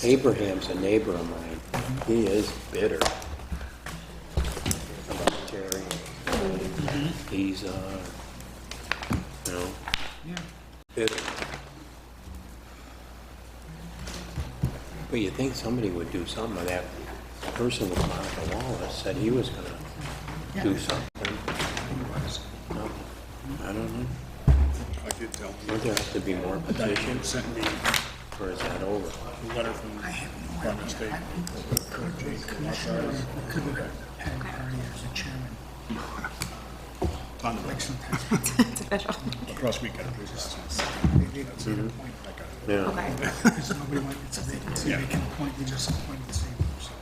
Abraham's a neighbor of mine. He is bitter about Terry. He's, bitter. But you think somebody would do something, but that person with Monica Wallace said he was gonna do something. No, I don't know. I did tell him. Would there have to be more petitions, Sent me or is that over? a letter from Department of State. On the next It's official. across weekend. Yeah. Okay. Because nobody wants, it's a vacancy, Yeah. they can appoint, they just appointed the same person.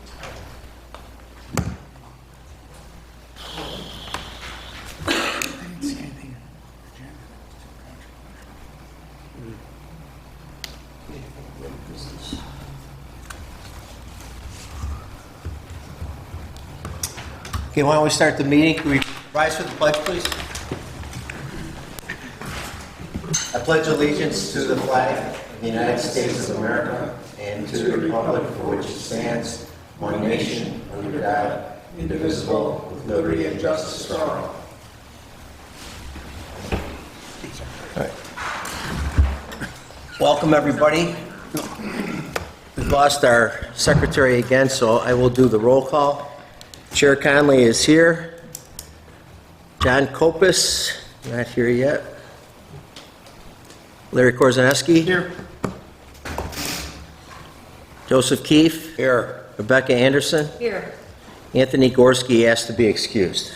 I didn't see anything in the agenda. Okay, why don't we start the meeting? Can we rise for the pledge, please? I pledge allegiance to the flag of the United States of America and to the republic for which it stands, one nation, under God, indivisible, with liberty and justice for all. All right. Welcome, everybody. We've lost our secretary again, so I will do the roll call. Chair Conley is here. John Kopis, not here yet. Larry Korzaneski. Here. Joseph Keefe. Here. Rebecca Anderson. Here. Anthony Gorski asked to be excused.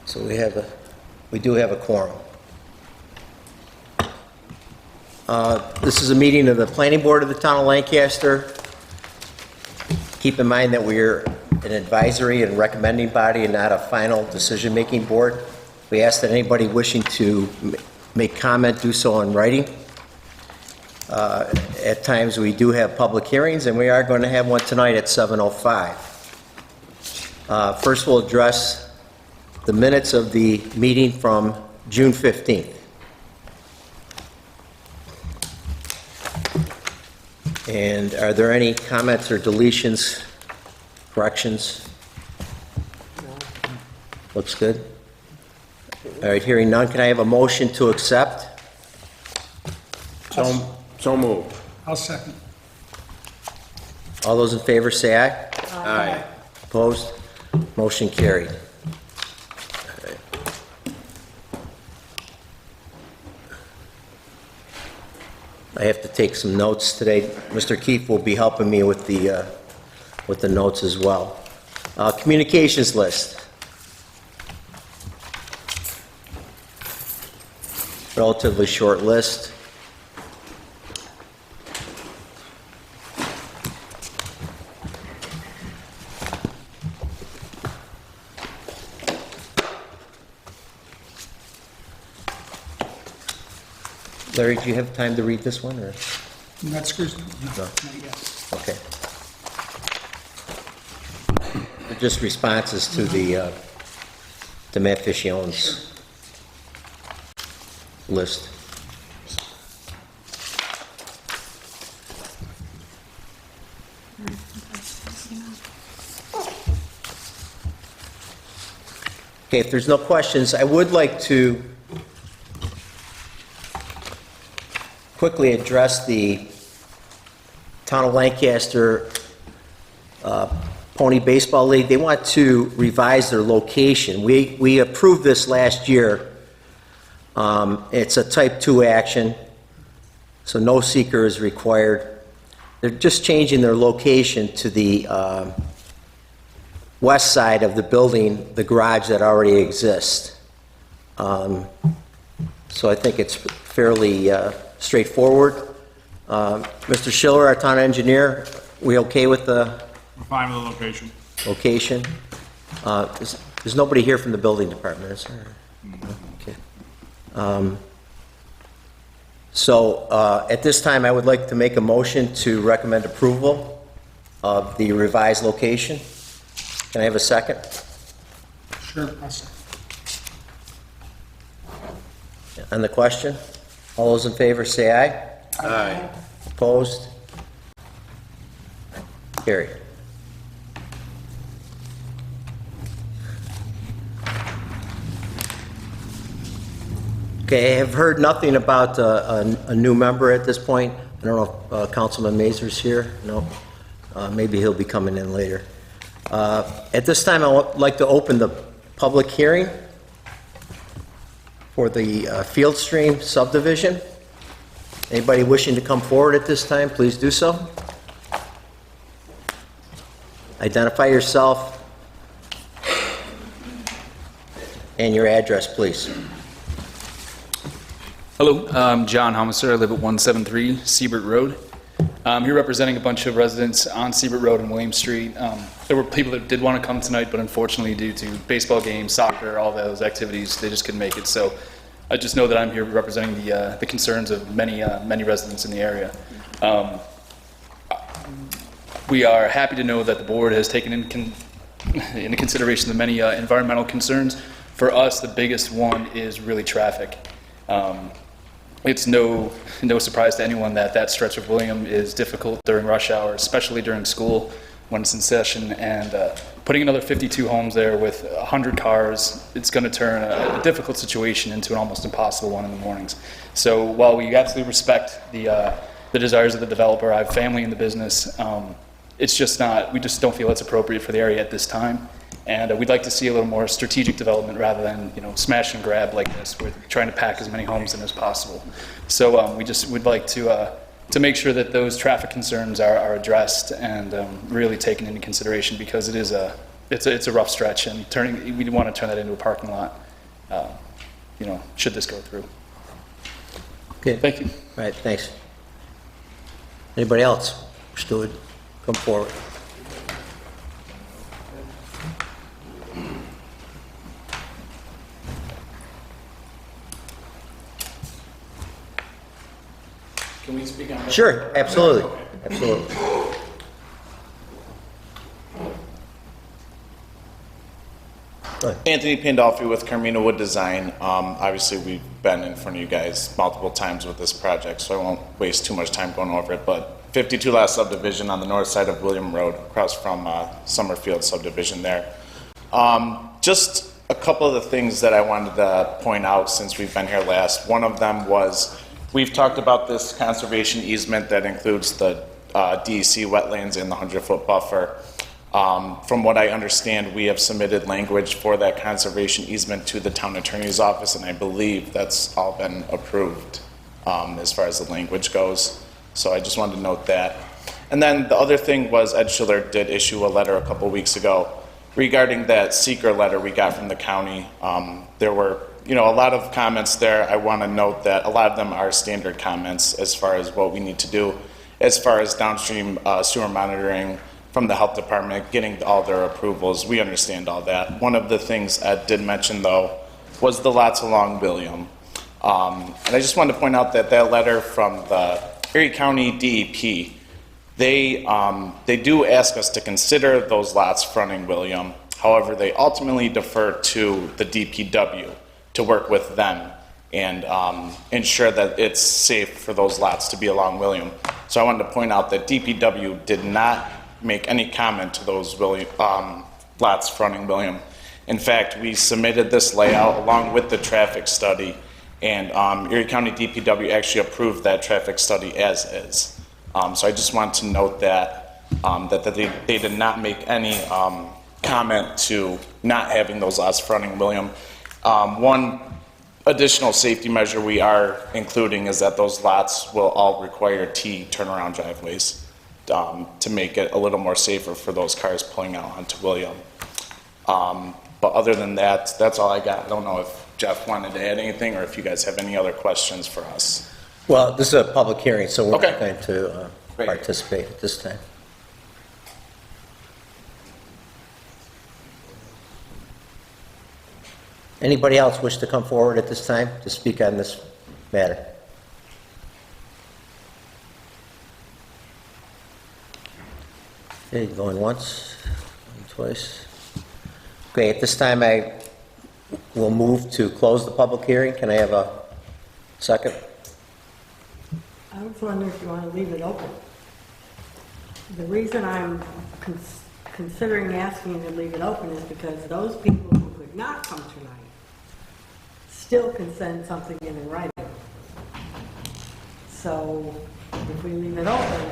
So we do have a quorum. This is a meeting of the Planning Board of the Town of Lancaster. Keep in mind that we're an advisory and recommending body and not a final decision-making board. We ask that anybody wishing to make comment do so in writing. At times we do have public hearings, and we are going to have one tonight at 7:05. First we'll address the minutes of the meeting from June 15th. And are there any comments or deletions, corrections? Looks good. All right, hearing none, can I have a motion to accept? So moved. I'll second. All those in favor say aye. Aye. Opposed? Motion carried. All right. I have to take some notes today. Mr. Keefe will be helping me with the notes as well. Communications list. Relatively short list. Larry, do you have time to read this one, or? That's good. No, No. not yet. Okay. They're just responses to the Matt Fischione's list. Okay, if there's no questions, I would like to quickly address the Town of Lancaster Pony Baseball League. They want to revise their location. We approved this last year. It's a type 2 action, so no seeker is required. They're just changing their location to the west side of the building, the garage that already exists. So I think it's fairly straightforward. Mr. Schiller, our town engineer, we okay with the We're fine with the location. location? There's nobody here from the building department, is there? Okay. So at this time, I would like to make a motion to recommend approval of the revised location. Can I have a second? Sure, I'll second. On the question? All those in favor say aye. Aye. Opposed? Carried. Okay, I have heard nothing about a new member at this point. I don't know if Councilman Mazur's here. No? Maybe he'll be coming in later. At this time, I would like to open the public hearing for the Field Stream subdivision. Anybody wishing to come forward at this time, please do so. Identify yourself and your address, please. Hello, I'm John Homiser. I live at 173 Siebert Road. I'm here representing a bunch of residents on Siebert Road and William Street. There were people that did want to come tonight, but unfortunately due to baseball games, soccer, all those activities, they just couldn't make it. So I just know that I'm here representing the concerns of many residents in the area. We are happy to know that the board has taken into consideration the many environmental concerns. For us, the biggest one is really traffic. It's no surprise to anyone that stretch of William is difficult during rush hour, especially during school when it's in session. And putting another 52 homes there with 100 cars, it's going to turn a difficult situation into an almost impossible one in the mornings. So while we absolutely respect the desires of the developer, I have family in the business. It's just not. We just don't feel it's appropriate for the area at this time. And we'd like to see a little more strategic development rather than, smash and grab like this. We're trying to pack as many homes in as possible. So we'd like to make sure that those traffic concerns are addressed and really taken into consideration, because it's a rough stretch, and we want to turn that into a parking lot, should this go through. Okay. Thank you. All right, thanks. Anybody else wish to come forward? Can we speak on that? Sure, absolutely, absolutely. Anthony Pandolfi with Carmina Wood Design. Obviously, we've been in front of you guys multiple times with this project, so I won't waste too much time going over it. But 52 lot subdivision on the north side of William Road, across from Summerfield subdivision there. Just a couple of the things that I wanted to point out since we've been here last. One of them was, we've talked about this conservation easement that includes the DEC wetlands and the 100-foot buffer. From what I understand, we have submitted language for that conservation easement to the town attorney's office, and I believe that's all been approved as far as the language goes. So I just wanted to note that. And then the other thing was, Ed Schiller did issue a letter a couple weeks ago regarding that seeker letter we got from the county. There were a lot of comments there. I want to note that a lot of them are standard comments as far as what we need to do as far as downstream sewer monitoring from the health department, getting all their approvals. We understand all that. One of the things Ed did mention, though, was the lots along William. And I just wanted to point out that letter from the Erie County DEP, they do ask us to consider those lots fronting William. However, they ultimately defer to the DPW to work with them and ensure that it's safe for those lots to be along William. So I wanted to point out that DPW did not make any comment to those lots fronting William. In fact, we submitted this layout along with the traffic study, and Erie County DPW actually approved that traffic study as is. So I just want to note that they did not make any comment to not having those lots fronting William. One additional safety measure we are including is that those lots will all require T turnaround driveways to make it a little more safer for those cars pulling out onto William. But other than that, that's all I got. I don't know if Jeff wanted to add anything or if you guys have any other questions for us. Well, this is a public hearing, so we're Okay. not going to Great. participate at this time. Anybody else wish to come forward at this time to speak on this matter? Okay, going once, going twice. Okay, at this time I will move to close the public hearing. Can I have a second? I'll just wondering if you want to leave it open. The reason I'm considering asking you to leave it open is because those people who could not come tonight still can send something in writing. So if we leave it open,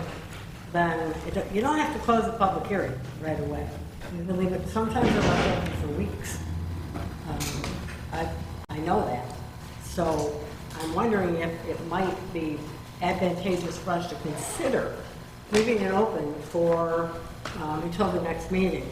then you don't have to close the public hearing right away. You can leave it, sometimes they're left open for weeks. I know that. So I'm wondering if it might be advantageous for us to consider leaving it open for, until the next meeting.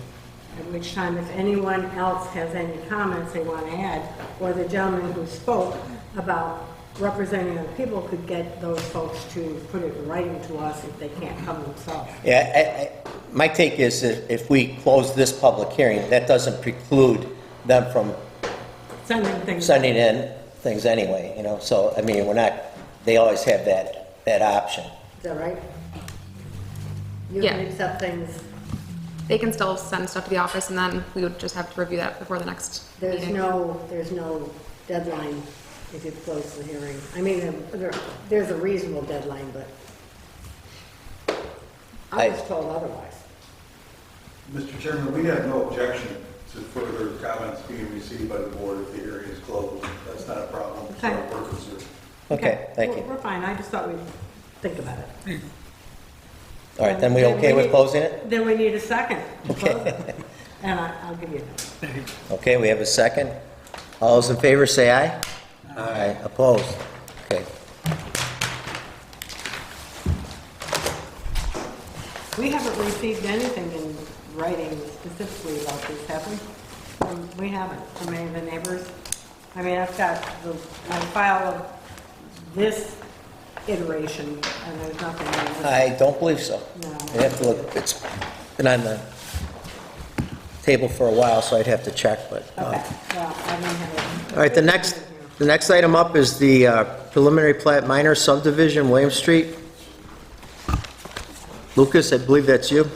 At which time, if anyone else has any comments they want to add, or the gentleman who spoke about representing other people could get those folks to put it in writing to us if they can't come themselves. Yeah, my take is that if we close this public hearing, that doesn't preclude them from sending in things anyway, you know, so, I mean, they always have that option. Is that right? You Yeah. can accept things, They can still send stuff to the office, and then we would just have to review that before the next there's meeting. no deadline if you close the hearing. I mean, there's a reasonable deadline, but I was told otherwise. Mr. Chairman, we have no objection to further comments being received by the board if the hearing is closed. That's not a problem for our purposes. Okay, thank you. We're fine, I just thought we'd think about it. All right, then we okay with closing it? Then we need a second to Okay. close it. And I'll give you that. Okay, we have a second. All those in favor say aye. Aye. Opposed? Okay. We haven't received anything in writing specifically about this, have we? We haven't, from any of the neighbors. I mean, I've got my file of this iteration, and there's nothing in this. I don't believe so. No. I have to look, it's been on the table for a while, so I'd have to check, but. Okay, well, I don't have it. All right, the next item up is the preliminary plat minor subdivision, William Street. Lucas, I believe that's you.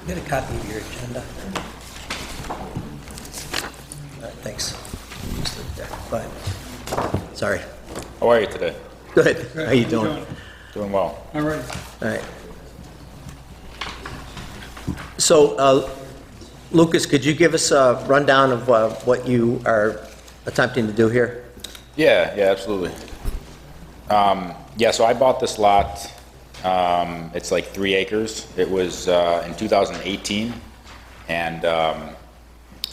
Get a copy of your agenda. All right, thanks. Go ahead. Sorry. How are you today? Good. How you doing? Doing well. All right. All right. So, Lucas, could you give us a rundown of what you are attempting to do here? Yeah, absolutely. So I bought this lot. It's like 3 acres. It was in 2018, and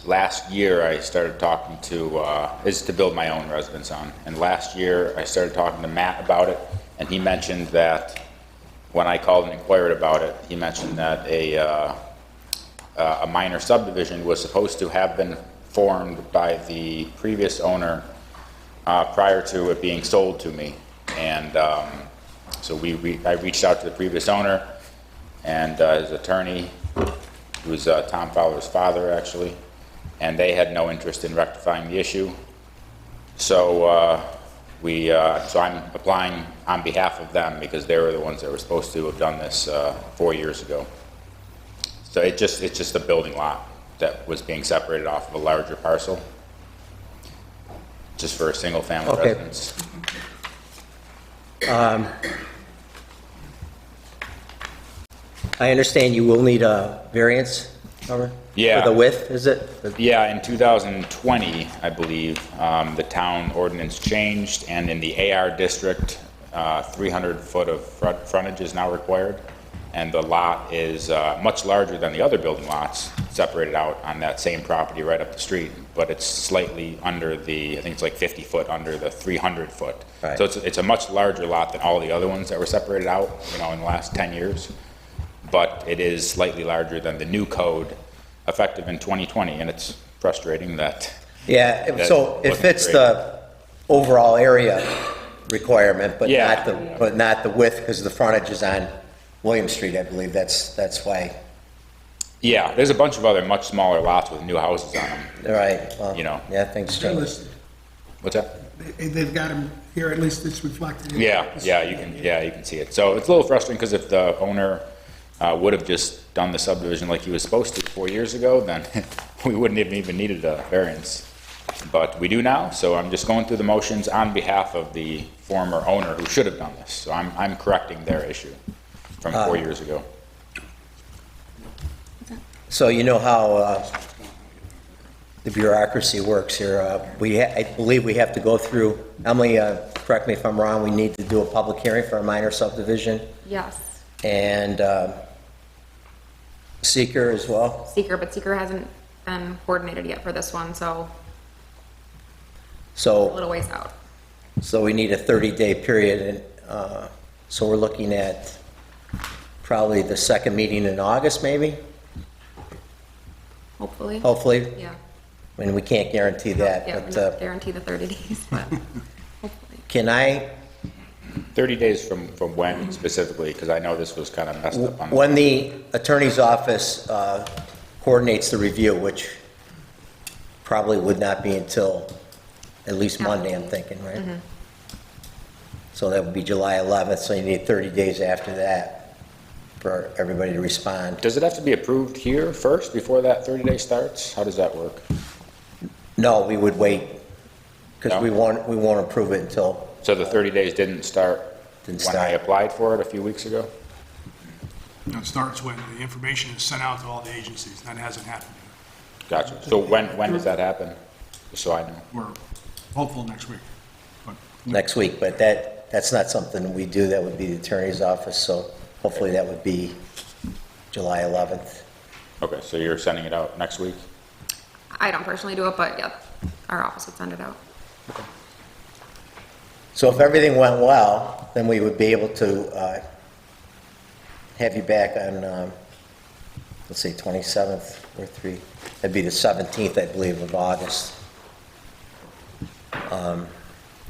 last year I started talking to, is to build my own residence on. And last year I started talking to Matt about it, and he mentioned that when I called and inquired about it, he mentioned that a minor subdivision was supposed to have been formed by the previous owner prior to it being sold to me. And so I reached out to the previous owner and his attorney, who was Tom Fowler's father, actually, and they had no interest in rectifying the issue. So so I'm applying on behalf of them because they were the ones that were supposed to have done this 4 years ago. So it's just a building lot that was being separated off of a larger parcel, just for a single family Okay. residence. I understand you will need a variance, Robert? Yeah. For the width, is it? Yeah, in 2020, I believe, the town ordinance changed, and in the AR district, 300 foot of frontage is now required, and the lot is much larger than the other building lots separated out on that same property right up the street, but it's slightly under the, I think it's like 50 foot under the 300 foot. Right. So it's a much larger lot than all the other ones that were separated out, in the last 10 years, but it is slightly larger than the new code effective in 2020, and it's frustrating that. Yeah, That so it wasn't fits great. the overall area requirement, but Yeah. not the width, because the frontage is on William Street, I believe. That's why. Yeah, there's a bunch of other much smaller lots with new houses on them. All right, well, You know. yeah, things They're change. listed. What's that? They've got them here, at least it's reflected. Yeah, you can see it. So it's a little frustrating because if the owner would have just done the subdivision like he was supposed to 4 years ago, then we wouldn't have even needed a variance. But we do now, so I'm just going through the motions on behalf of the former owner who should have done this. So I'm correcting their issue from 4 years ago. So you know how the bureaucracy works here. I believe we have to go through, Emily, correct me if I'm wrong, we need to do a public hearing for a minor subdivision Yes, and seeker as well. seeker, but seeker hasn't been coordinated yet for this one, so a So, little ways out. so we need a 30-day period, and so we're looking at probably the second meeting in August, maybe, Hopefully. hopefully. Yeah. I mean, we can't guarantee that, Yeah, but not guarantee the 30 days, but hopefully. can I, 30 days from when specifically? Because I know this was kind of messed up on. when the attorney's office coordinates the review, which probably would not be until at least Monday, I'm thinking, right? So that would be July 11th, so you need 30 days after that for everybody to respond. Does it have to be approved here first before that 30-day starts? How does that work? No, we would wait, because No? we won't approve it until, So the 30 days didn't start Didn't when I start. applied for it a few weeks ago? It starts when the information is sent out to all the agencies, and that hasn't happened yet. Gotcha. So when does that happen? Just so I know. We're hopeful next week. But next week, but that's not something we do, that would be the attorney's office, so hopefully that would be July 11th. Okay, so you're sending it out next week? I don't personally do it, but yeah, our office would send it out. So if everything went well, then we would be able to have you back on, let's say 27th or 3, that'd be the 17th, I believe, of August.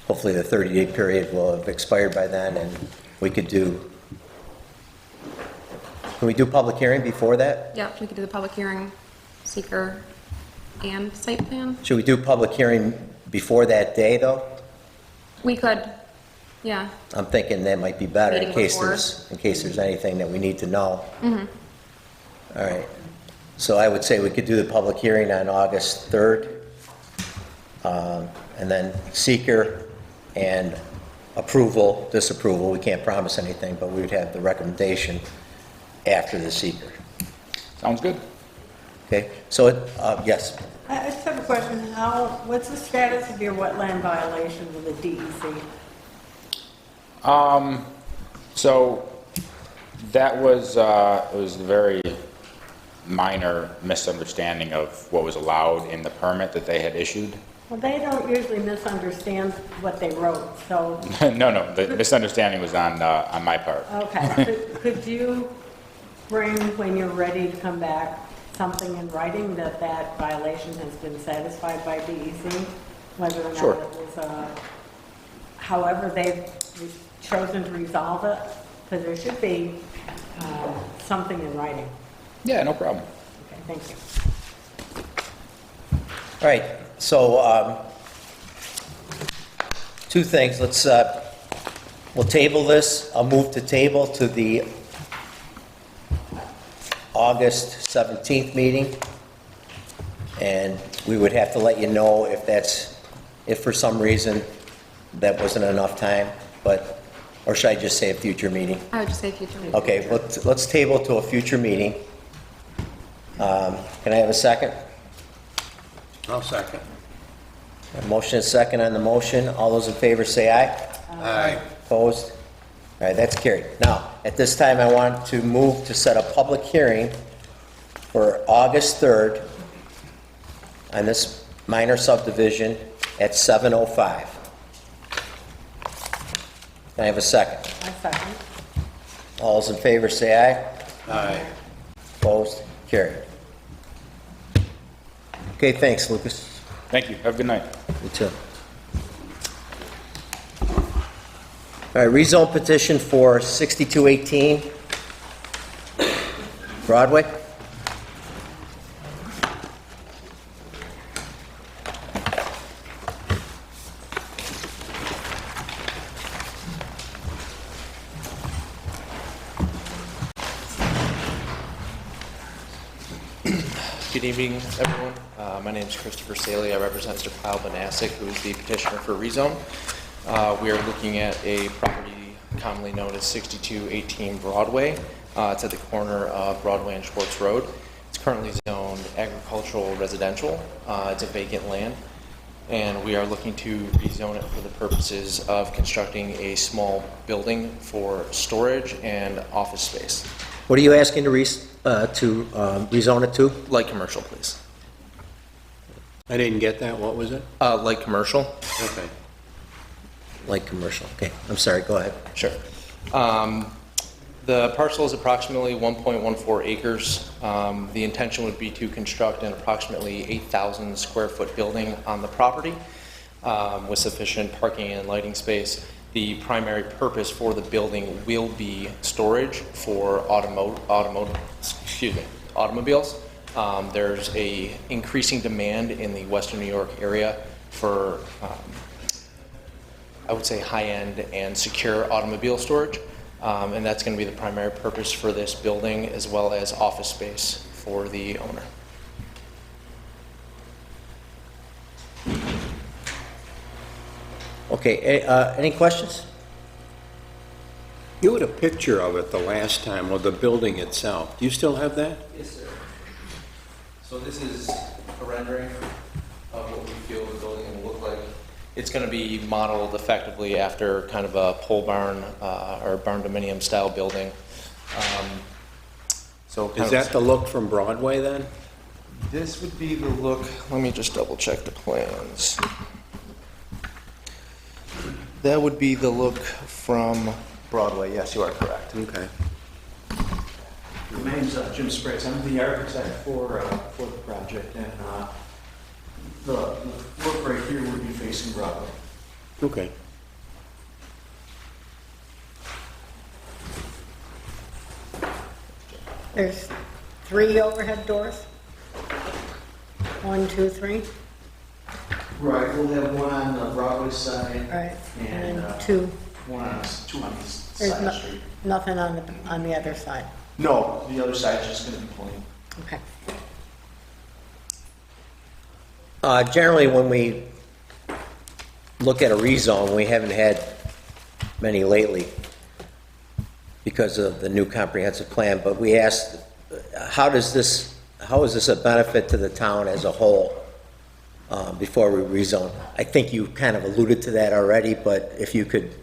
Hopefully the 30-day period will have expired by then, and we could do, can we do public hearing before that? Yeah, we could do the public hearing, seeker, and site plan. Should we do public hearing before that day, though? We could, yeah. I'm thinking that might be better in Meeting case before. there's anything that we need to know. All right. So I would say we could do the public hearing on August 3rd. And then seeker and approval, disapproval, we can't promise anything, but we would have the recommendation after the seeker. Sounds good. Okay? So, yes, I just have a question. What's the status of your wetland violation with the DEC? So that was, it was a very minor misunderstanding of what was allowed in the permit that they had issued. Well, they don't usually misunderstand what they wrote, so, No, the misunderstanding was on my part. okay. Could you bring, when you're ready to come back, something in writing that that violation has been satisfied by DEC? Whether or not Sure. it was, however they've chosen to resolve it, because there should be something in writing. Yeah, no problem. Okay, thank you. all right. So, two things. We'll table this. I'll move to table to the August 17th meeting. And we would have to let you know if for some reason that wasn't enough time, or should I just say a future meeting? I would just say future meeting. Okay, let's table to a future meeting. Can I have a second? I'll second. A motion is second on the motion. All those in favor say aye. Aye. Opposed? All right, that's carried. Now, at this time, I want to move to set a public hearing for August 3rd on this minor subdivision at 7:05. Can I have a second? I second. All those in favor say aye. Aye. Opposed? Carried. Okay, thanks, Lucas. Thank you. Have a good night. You too. All right, rezone petition for 6218 Broadway. Good evening, everyone. My name is Christopher Saley. I represent Mr. Kyle Banasic, who is the petitioner for rezone. We are looking at a property commonly known as 6218 Broadway. It's at the corner of Broadway and Schwartz Road. It's currently zoned agricultural residential. It's a vacant land, and we are looking to rezone it for the purposes of constructing a small building for storage and office space. What are you asking to rezone it to? Light commercial, please. I didn't get that, what was it? Light commercial. Okay. Light commercial, okay. I'm sorry, go ahead. Sure. The parcel is approximately 1.14 acres. The intention would be to construct an approximately 8,000 square foot building on the property with sufficient parking and lighting space. The primary purpose for the building will be storage for automobiles. There's a increasing demand in the Western New York area for, I would say, high-end and secure automobile storage. And that's going to be the primary purpose for this building, as well as office space for the owner. Okay, any questions? You had a picture of it the last time, of the building itself. Do you still have that? Yes, sir. So this is a rendering of what we feel the building will look like. It's going to be modeled effectively after kind of a pole barn or barn dominium style building. Is that the look from Broadway then? This would be the look. Let me just double check the plans. That would be the look from Broadway. Yes, you are correct. Okay. My name's Jim Sprague. I'm the architect for the project, and the look right here would be facing Broadway. Okay. There's 3 overhead doors? 1, 2, 3? Right, we'll have one on the Broadway side. Right, and And then 2. two on the side of the There's street. nothing on the other side? No, the other side's just gonna be plain. Okay. Generally, when we look at a rezone, we haven't had many lately because of the new comprehensive plan, but we asked, how is this a benefit to the town as a whole before we rezone? I think you kind of alluded to that already, but if you could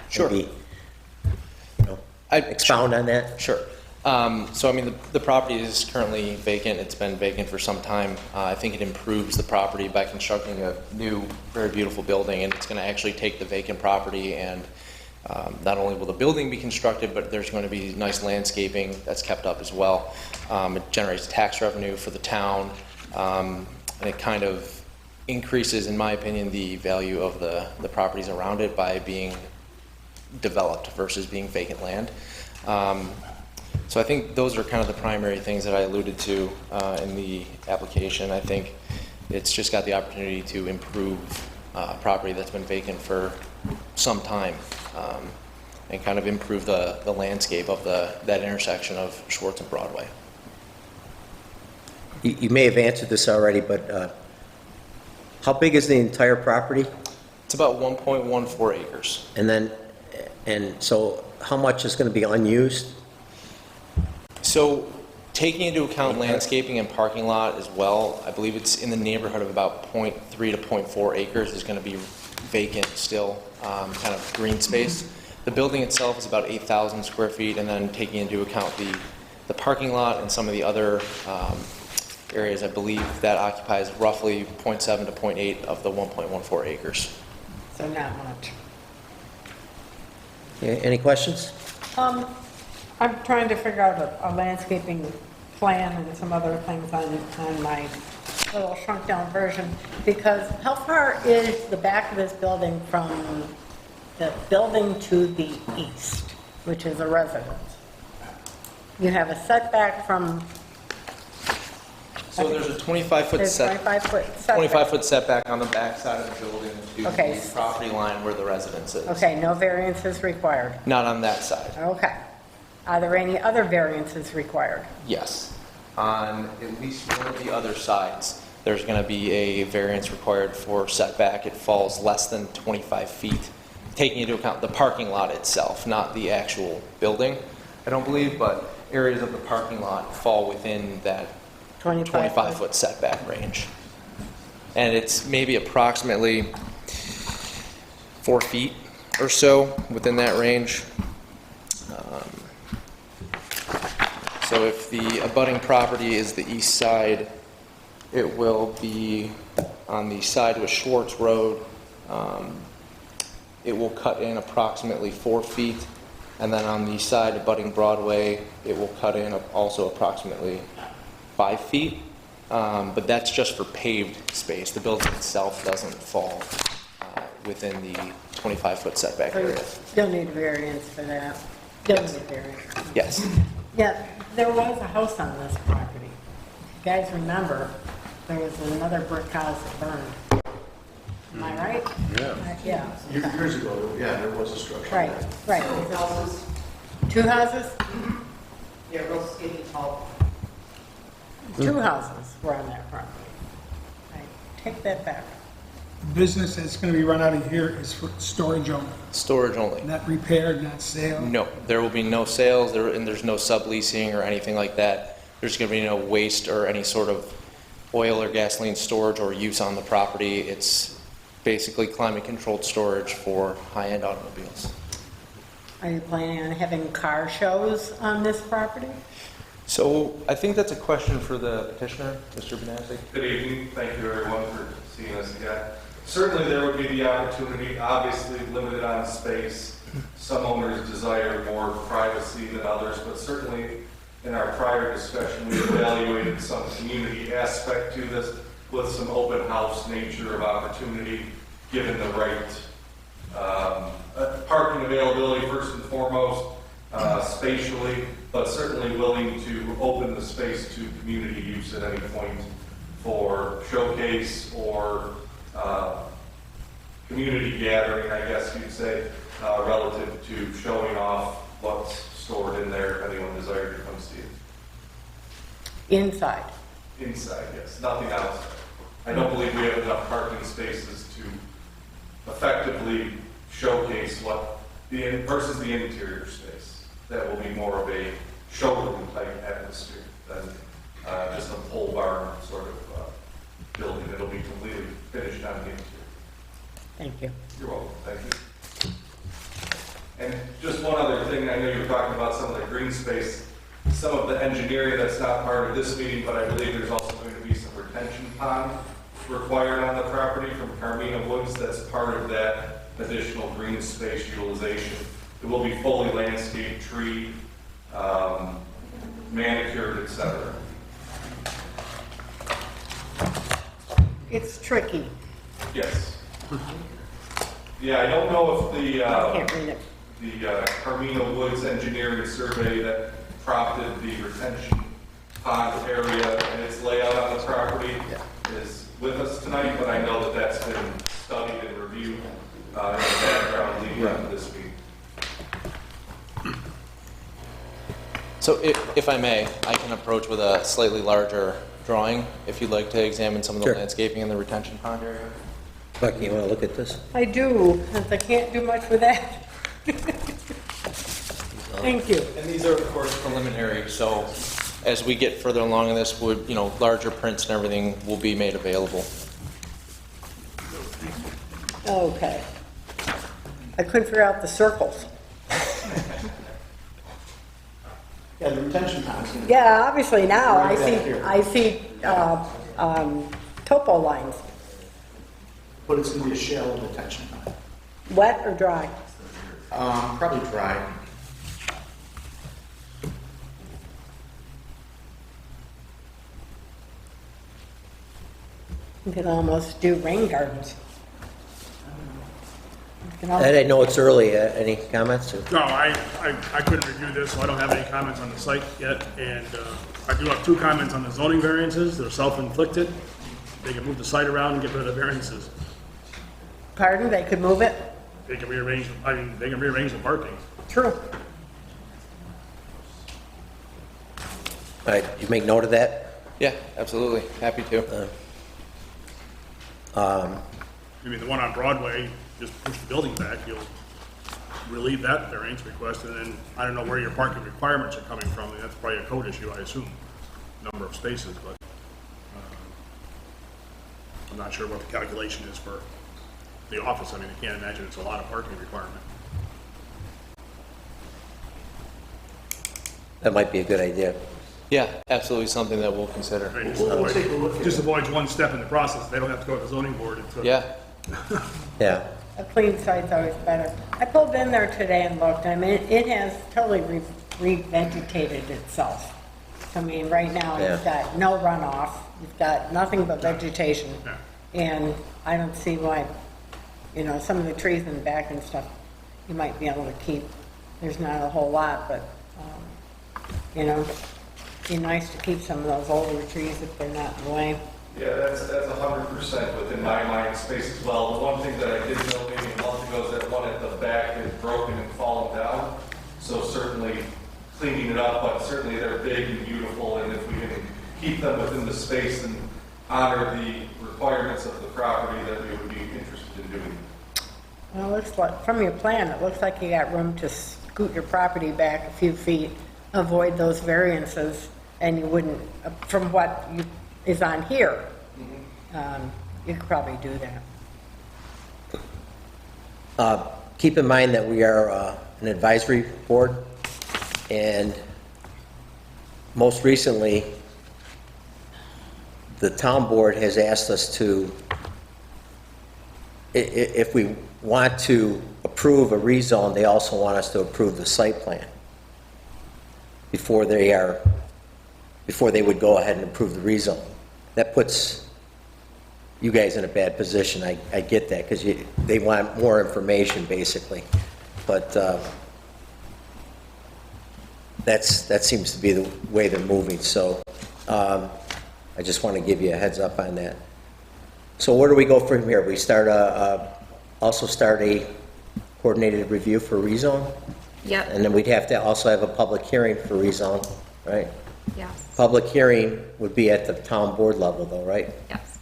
Sure. maybe expound on that? Sure. So, I mean, the property is currently vacant. It's been vacant for some time. I think it improves the property by constructing a new, very beautiful building, and it's going to actually take the vacant property, and not only will the building be constructed, but there's going to be nice landscaping that's kept up as well. It generates tax revenue for the town, and it kind of increases, in my opinion, the value of the properties around it by being developed versus being vacant land. So I think those are kind of the primary things that I alluded to in the application. I think it's just got the opportunity to improve property that's been vacant for some time and kind of improve the landscape of that intersection of Schwartz and Broadway. You may have answered this already, but how big is the entire property? It's about 1.14 acres. And so how much is going to be unused? So taking into account landscaping and parking lot as well, I believe it's in the neighborhood of about 0.3 to 0.4 acres is going to be vacant still, kind of green space. The building itself is about 8,000 square feet, and then taking into account the parking lot and some of the other areas, I believe that occupies roughly 0.7 to 0.8 of the 1.14 acres. So not much. Okay, any questions? I'm trying to figure out a landscaping plan and some other things on my little shrunk down version, because how far is the back of this building from the building to the east, which is a residence? You have a setback from... So there's a 25-foot There's 25-foot setback. 25-foot setback on the back side of the building to Okay. the property line where the residence is. Okay, no variances required. Not on that side. Okay. Are there any other variances required? Yes. On at least one of the other sides, there's going to be a variance required for setback. It falls less than 25 feet, taking into account the parking lot itself, not the actual building, I don't believe, but areas of the parking lot fall within that 25-foot setback range. And it's maybe approximately 4 feet or so within that range. So if the abutting property is the east side, it will be on the side with Schwartz Road. It will cut in approximately 4 feet. And then on the side abutting Broadway, it will cut in also approximately 5 feet. But that's just for paved space. The building itself doesn't fall within the 25-foot setback So you area. still need variance for that. Still need variance. Yes. Yeah, there was a house on this property. If you guys remember, there was another brick house that burned. Am I right? Yeah. Yeah. Years ago, yeah, there was a structure. Right, right. Houses, 2 houses? yeah, real skinny tall. 2 houses were on that property. I take that back. Business that's going to be run out of here is for storage only, Storage only. not repaired, not sale. No, there will be no sales, and there's no subleasing or anything like that. There's going to be no waste or any sort of oil or gasoline storage or use on the property. It's basically climate-controlled storage for high-end automobiles. Are you planning on having car shows on this property? So I think that's a question for the petitioner, Mr. Benassi. Good evening. Thank you, everyone, for seeing us again. Certainly, there would be the opportunity, obviously limited on space. Some owners desire more privacy than others, but certainly in our prior discussion, we evaluated some community aspect to this with some open house nature of opportunity, given the right parking availability first and foremost, spatially, but certainly willing to open the space to community use at any point for showcase or community gathering, I guess you'd say, relative to showing off what's stored in there if anyone desired to come see it. Inside? Inside, yes, nothing outside. I don't believe we have enough parking spaces to effectively showcase what versus the interior space. That will be more of a showroom type atmosphere than just a pole barn sort of building. It'll be completely finished on the interior. Thank you. You're welcome. Thank you. And just one other thing, I know you were talking about some of the green space, some of the engineering that's not part of this meeting, but I believe there's also going to be some retention pond required on the property from Carmina Woods. That's part of that additional green space utilization. It will be fully landscaped, treed, manicured, etc. It's tricky. Yes. Yeah, I don't know if the I can't read it. the Carmina Woods engineering survey that prompted the retention pond area and its layout on the property is with us tonight, but I know that that's been studied and reviewed in the background leading up to this meeting. So if I may, I can approach with a slightly larger drawing if you'd like to examine some of the Sure. landscaping in the retention pond area. Bucky, you want to look at this? I do, since I can't do much with that. Thank you. And these are, of course, preliminary, so as we get further along in this, larger prints and everything will be made available. Okay. I couldn't figure out the circles. Yeah, the retention pond's gonna be Yeah, obviously now Right back here. I see topo lines. but it's gonna be a shallow retention pond. Wet or dry? Probably dry. You could almost do rain gardens. You can Ed, I know it's early. Any comments? No, I couldn't review this, so I don't have any comments on the site yet, and I do have 2 comments on the zoning variances. They're self-inflicted. They can move the site around and get rid of the variances. Pardon, they could move it? They can rearrange, they can rearrange the parking. True. All right, you make note of that? Yeah, absolutely. Happy to. Maybe the one on Broadway, just push the building back, you'll relieve that variance request, and then I don't know where your parking requirements are coming from, and that's probably a code issue, I assume, number of spaces, but I'm not sure what the calculation is for the office. I mean, I can't imagine it's a lot of parking requirement. That might be a good idea. Yeah, absolutely something that we'll consider. I mean, We'll take a look at just it. avoids one step in the process. They don't have to go to the zoning board. It's Yeah, Yeah. A clean site's always better. I pulled in there today and looked, I mean, it has totally revegetated itself. I mean, right now, it's Yeah. got no runoff, it's got nothing but vegetation. And I don't see why, you know, some of the trees in the back and stuff, you might be able to keep. There's not a whole lot, but, you know, be nice to keep some of those older trees if they're not in the way. Yeah, that's 100% within my mind space as well. The one thing that I did know maybe a month ago is that one at the back is broken and fallen down. So certainly cleaning it up, but certainly they're big and beautiful, and if we can keep them within the space and honor the requirements of the property, that we would be interested in doing. Well, it looks like, from your plan, it looks like you got room to scoot your property back a few feet, avoid those variances, and you wouldn't, from what is on here, you could probably do that. Keep in mind that we are an advisory board, and most recently, the town board has asked us to, if we want to approve a rezone, they also want us to approve the site plan before they would go ahead and approve the rezone. That puts you guys in a bad position. I get that, because they want more information, basically. But that seems to be the way they're moving, so I just want to give you a heads up on that. So where do we go from here? We start also start a coordinated review for rezone? Yep, And then we'd have to also have a public hearing for rezone, right? yes, Public hearing would be at the town board level though, right? yes.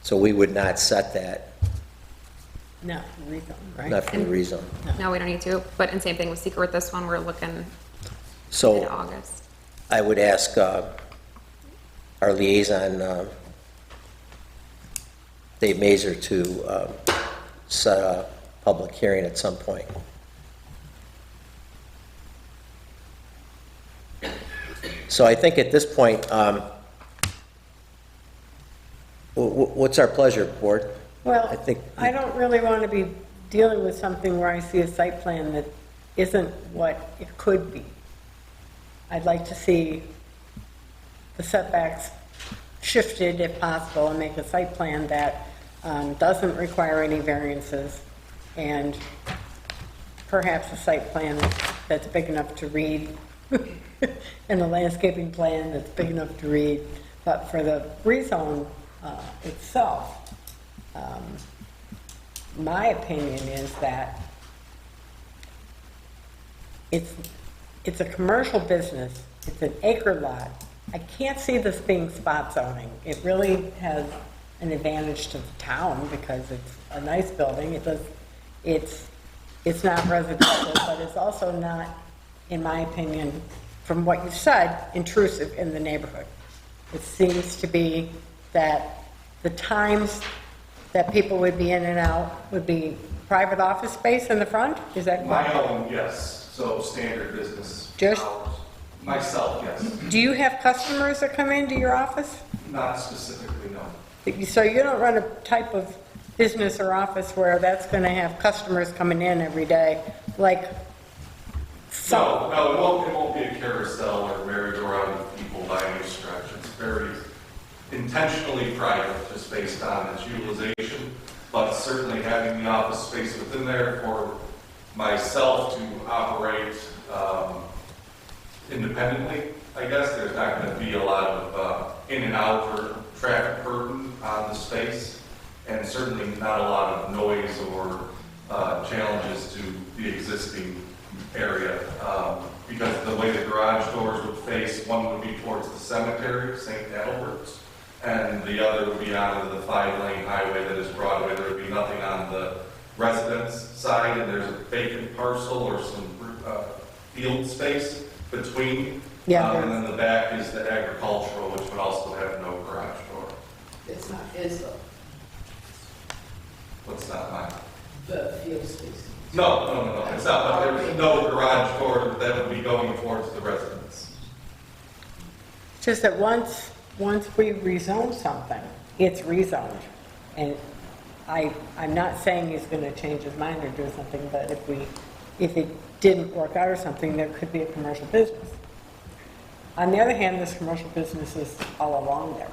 So we would not set that, No, rezone, right? not for the rezone. No, we don't need to, but and same thing with secret with this one, we're looking in So August. I would ask our liaison, Dave Mazer, to set a public hearing at some point. So I think at this point, what's our pleasure, board? Well, I think- I don't really want to be dealing with something where I see a site plan that isn't what it could be. I'd like to see the setbacks shifted if possible and make a site plan that doesn't require any variances, and perhaps a site plan that's big enough to read and a landscaping plan that's big enough to read. But for the rezone itself, my opinion is that it's a commercial business, it's an acre lot. I can't see this being spot zoning. It really has an advantage to the town because it's a nice building. It's not residential, but it's also not, in my opinion, from what you've said, intrusive in the neighborhood. It seems to be that the times that people would be in and out would be private office space in the front? Is that My correct? own, yes, so standard business Just- hours. Myself, yes, Do you have customers that come into your office? not specifically, no. So you don't run a type of business or office where that's going to have customers coming in every day, like some... No, it won't be a carousel or merry-go-round of people by any stretch. It's very intentionally private, just based on its utilization, but certainly having the office space within there for myself to operate independently, I guess. There's not going to be a lot of in and out or traffic burden on the space, and certainly not a lot of noise or challenges to the existing area, because the way the garage doors would face, one would be towards the cemetery, St. Adalbert's, and the other would be onto the 5-lane highway that is Broadway. There would be nothing on the residence side, and there's a vacant parcel or some field space between. Yeah, And then the back is the agricultural, which would also have no garage door. It's not his though, What's that mine? the field space. No, it's not, but there's no garage door that would be going towards the residence. Just that once we rezone something, it's rezoned. And I'm not saying he's going to change his mind or do something, but if it didn't work out or something, there could be a commercial business. On the other hand, this commercial business is all along there.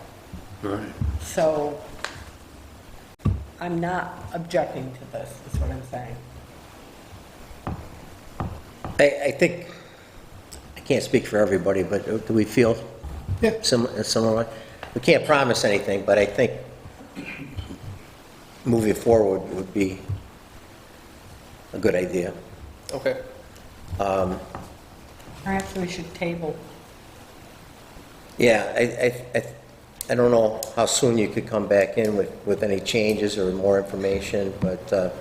Right. So I'm not objecting to this, is what I'm saying. I think, I can't speak for everybody, but do we feel similar? We can't promise anything, but I think moving forward would be a good idea. Okay. Perhaps we should table. Yeah, I don't know how soon you could come back in with any changes or more information, but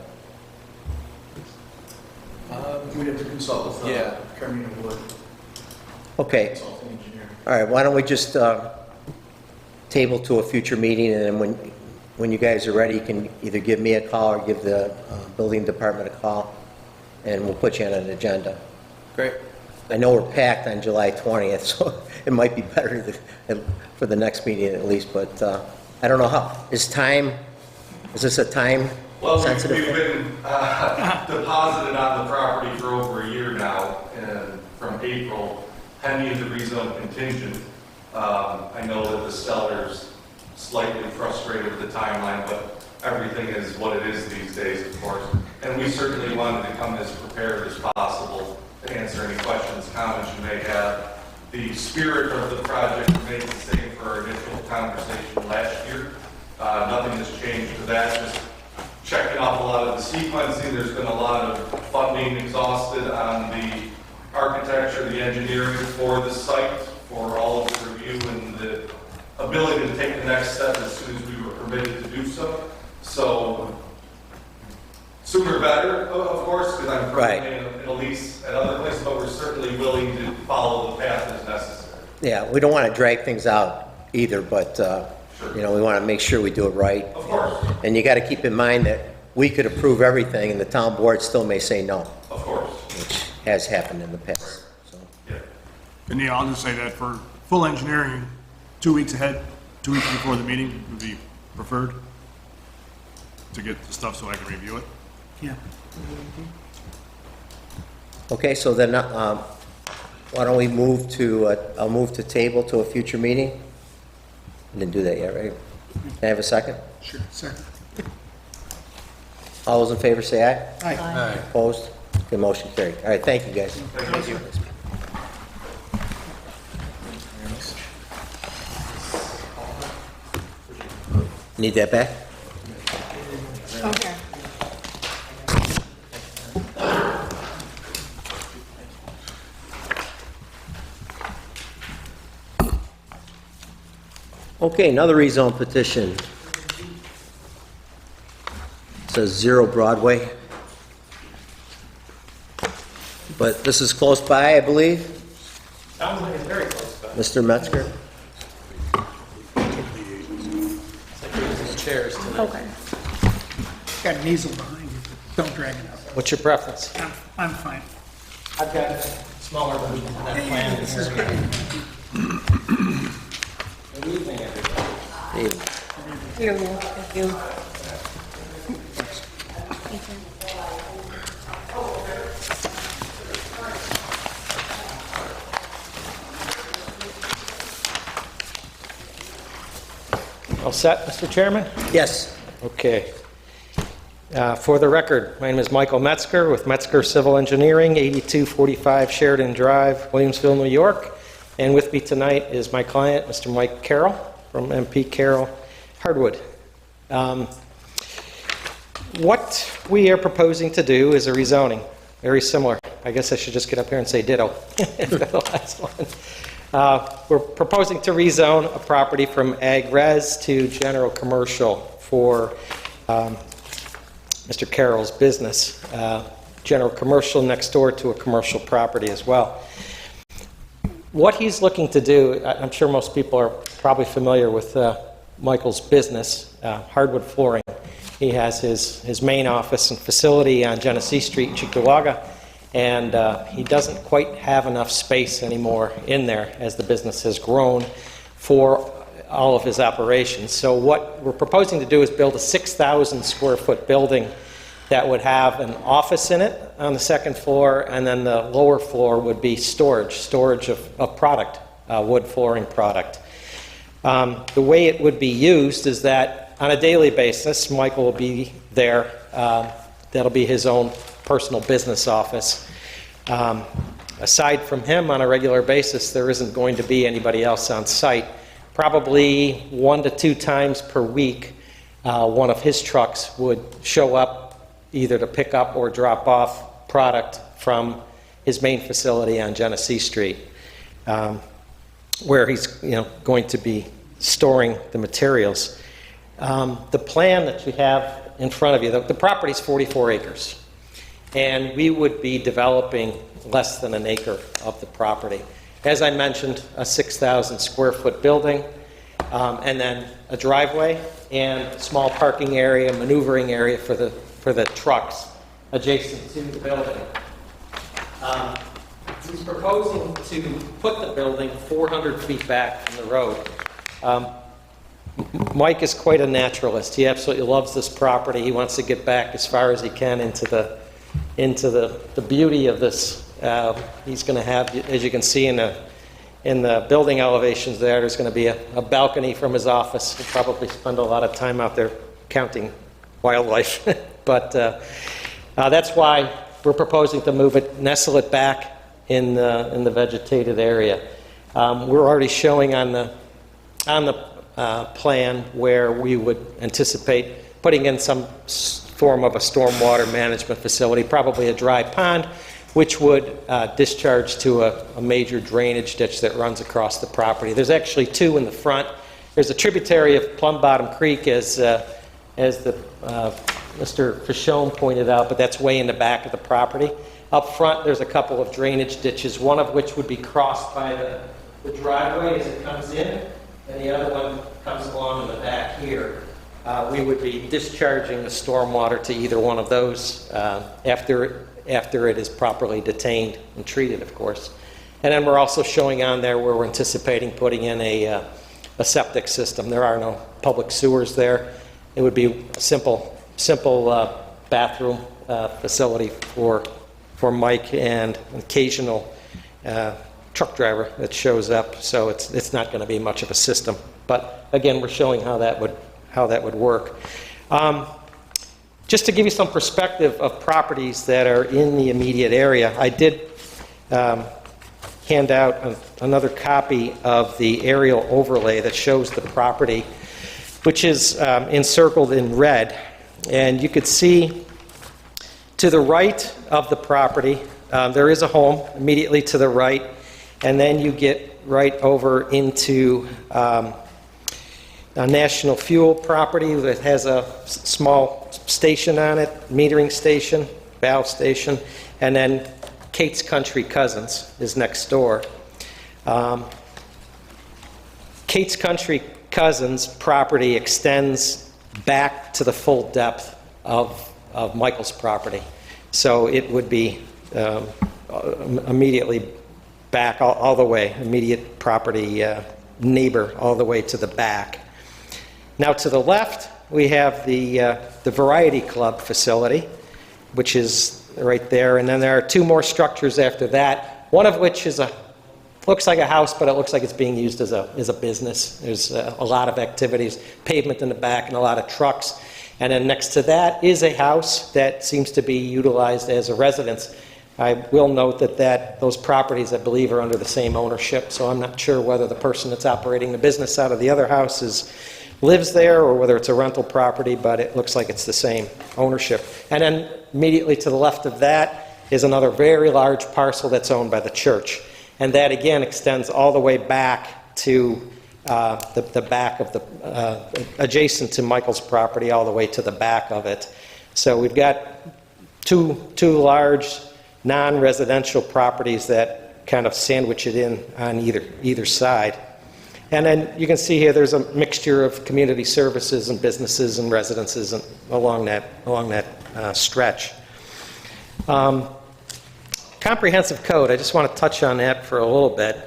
We'd have to consult with Carmina Wood, okay. consulting engineer. All right, why don't we just table to a future meeting, and then when you guys are ready, you can either give me a call or give the building department a call, and we'll put you on an agenda. Great. I know we're packed on July 20th, so it might be better for the next meeting at least, but I don't know how, is this a time Well, sensitive? we've been deposited on the property for over a year now, and from April, pending the rezone contingent. I know that the seller's slightly frustrated with the timeline, but everything is what it is these days, of course. And we certainly wanted to come as prepared as possible to answer any questions, comments you may have. The spirit of the project remains the same for our initial conversation last year. Nothing has changed to that, just checking off a lot of the sequencing. There's been a lot of funding exhausted on the architecture, the engineering for the site, for all of the review and the ability to take the next step as soon as we were permitted to do so. So sooner better, of course, because I'm currently in a lease at other places, but we're certainly willing to follow the path as necessary. Yeah, we don't want to drag things out either, but, you know, we want to make sure we do it right. Of course. And you got to keep in mind that we could approve everything and the town board still may say no, Of course. which has happened in the past. So, And yeah, I'll just say that for full engineering, 2 weeks ahead, 2 weeks before the meeting would be preferred to get the stuff so I can review it. Yeah. okay, so then why don't we move to, I'll move to table to a future meeting? I didn't do that yet, right? Can I have a second? Sure, second. All those in favor say aye. Aye. Opposed? Okay, motion carried. All right, thank you, guys. Thank you. Need that back? Okay. Okay, another rezone petition. It says 0 Broadway. But this is close by, I believe. Sounds like it's very close, but. Mr. Metzger? Chairs tonight. Okay. Got an easel behind you, but don't drag it out. What's your preference? I'm fine. I've got a smaller version of that plan. This is good. Good evening, everybody. Thank you. All set, Mr. Chairman? Yes. Okay. For the record, my name is Michael Metzger with Metzger Civil Engineering, 8245 Sheridan Drive, Williamsville, New York. And with me tonight is my client, Mr. Mike Carroll from MP Carroll Hardwood. What we are proposing to do is a rezoning, very similar. I guess I should just get up here and say ditto for the last one. We're proposing to rezone a property from ag res to general commercial for Mr. Carroll's business. General commercial next door to a commercial property as well. What he's looking to do, I'm sure most people are probably familiar with Michael's business, hardwood flooring. He has his main office and facility on Genesee Street in Cheektowaga, and he doesn't quite have enough space anymore in there as the business has grown for all of his operations. So what we're proposing to do is build a 6,000 square foot building that would have an office in it on the second floor, and then the lower floor would be storage of product, wood flooring product. The way it would be used is that on a daily basis, Michael will be there. That'll be his own personal business office. Aside from him, on a regular basis, there isn't going to be anybody else on site. Probably 1 to 2 times per week, one of his trucks would show up either to pick up or drop off product from his main facility on Genesee Street, where he's going to be storing the materials. The plan that you have in front of you, the property is 44 acres, and we would be developing less than an acre of the property. As I mentioned, a 6,000 square foot building, and then a driveway and a small parking area, maneuvering area for the trucks adjacent to the building. He's proposing to put the building 400 feet back from the road. Mike is quite a naturalist. He absolutely loves this property. He wants to get back as far as he can into the beauty of this. He's going to have, as you can see in the building elevations there's going to be a balcony from his office. He'll probably spend a lot of time out there counting wildlife. But that's why we're proposing to move it, nestle it back in the vegetated area. We're already showing on the plan where we would anticipate putting in some form of a stormwater management facility, probably a dry pond, which would discharge to a major drainage ditch that runs across the property. There's actually 2 in the front. There's a tributary of Plum Bottom Creek, as Mr. Fischone pointed out, but that's way in the back of the property. Up front, there's a couple of drainage ditches, one of which would be crossed by the driveway as it comes in, and the other one comes along in the back here. We would be discharging the stormwater to either one of those after it is properly detained and treated, of course. And then we're also showing on there where we're anticipating putting in a septic system. There are no public sewers there. It would be a simple bathroom facility for Mike and an occasional truck driver that shows up. So it's not going to be much of a system. But again, we're showing how that would work. Just to give you some perspective of properties that are in the immediate area, I did hand out another copy of the aerial overlay that shows the property, which is encircled in red. And you could see to the right of the property, there is a home immediately to the right, and then you get right over into a National Fuel property that has a small station on it, metering station, valve station, and then Kate's Country Cousins is next door. Kate's Country Cousins property extends back to the full depth of Michael's property. So it would be immediately back all the way, immediate property neighbor all the way to the back. Now to the left, we have the Variety Club facility, which is right there, and then there are 2 more structures after that, one of which is looks like a house, but it looks like it's being used as a business. There's a lot of activities, pavement in the back, and a lot of trucks. And then next to that is a house that seems to be utilized as a residence. I will note that those properties, I believe, are under the same ownership, so I'm not sure whether the person that's operating the business out of the other house lives there or whether it's a rental property, but it looks like it's the same ownership. And then immediately to the left of that is another very large parcel that's owned by the church. And that again extends all the way back to the back of the, adjacent to Michael's property, all the way to the back of it. So we've got two large non-residential properties that kind of sandwich it in on either side. And then you can see here there's a mixture of community services and businesses and residences along that stretch. Comprehensive code, I just want to touch on that for a little bit.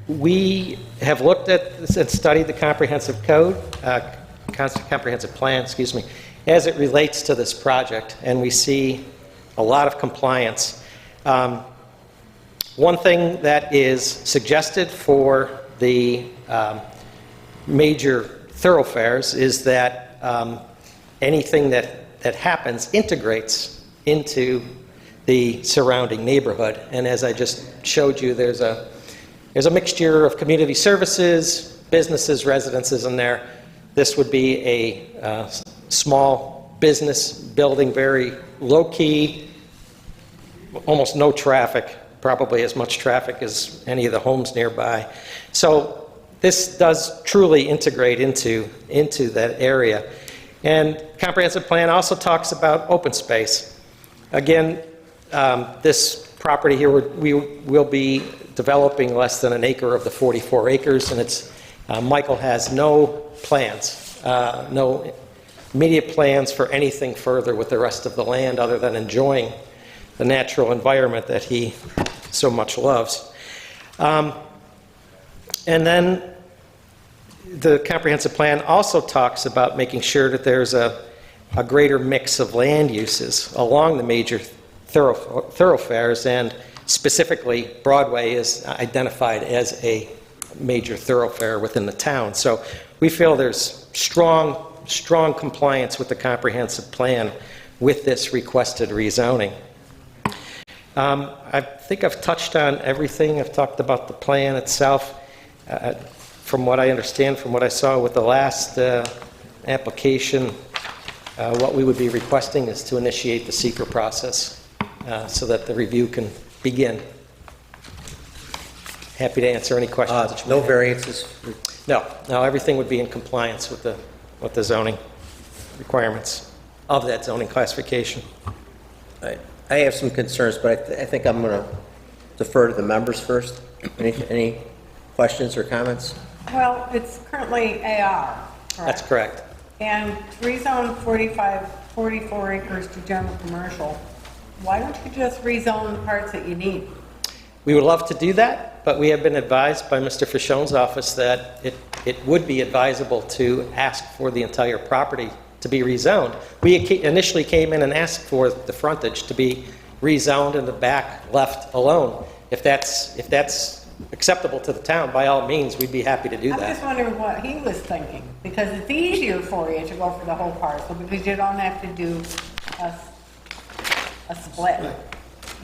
We have looked at and studied the comprehensive code, comprehensive plan, excuse me, as it relates to this project, and we see a lot of compliance. One thing that is suggested for the major thoroughfares is that anything that happens integrates into the surrounding neighborhood. And as I just showed you, there's a mixture of community services, businesses, residences in there. This would be a small business building, very low-key, almost no traffic, probably as much traffic as any of the homes nearby. So this does truly integrate into that area. And comprehensive plan also talks about open space. Again, this property here, we will be developing less than an acre of the 44 acres, and it's Michael has no plans, no immediate plans for anything further with the rest of the land other than enjoying the natural environment that he so much loves. And then the comprehensive plan also talks about making sure that there's a greater mix of land uses along the major thoroughfares, and specifically Broadway is identified as a major thoroughfare within the town. So we feel there's strong compliance with the comprehensive plan with this requested rezoning. I think I've touched on everything. I've talked about the plan itself. From what I understand, from what I saw with the last application, what we would be requesting is to initiate the seeker process so that the review can begin. Happy to answer any questions. that you may No have. variances? No, everything would be in compliance with the zoning requirements of that zoning classification. I have some concerns, but I think I'm going to defer to the members first. Any questions or comments? Well, it's currently AR, correct? That's correct. And to rezone 44 acres to general commercial, why don't you just rezone the parts that you need? We would love to do that, but we have been advised by Mr. Fischon's office that it would be advisable to ask for the entire property to be rezoned. We initially came in and asked for the frontage to be rezoned and the back left alone. If that's acceptable to the town, by all means, we'd be happy to do I'm that. just wondering what he was thinking, because it's easier for you to go for the whole parcel, because you don't have to do a split.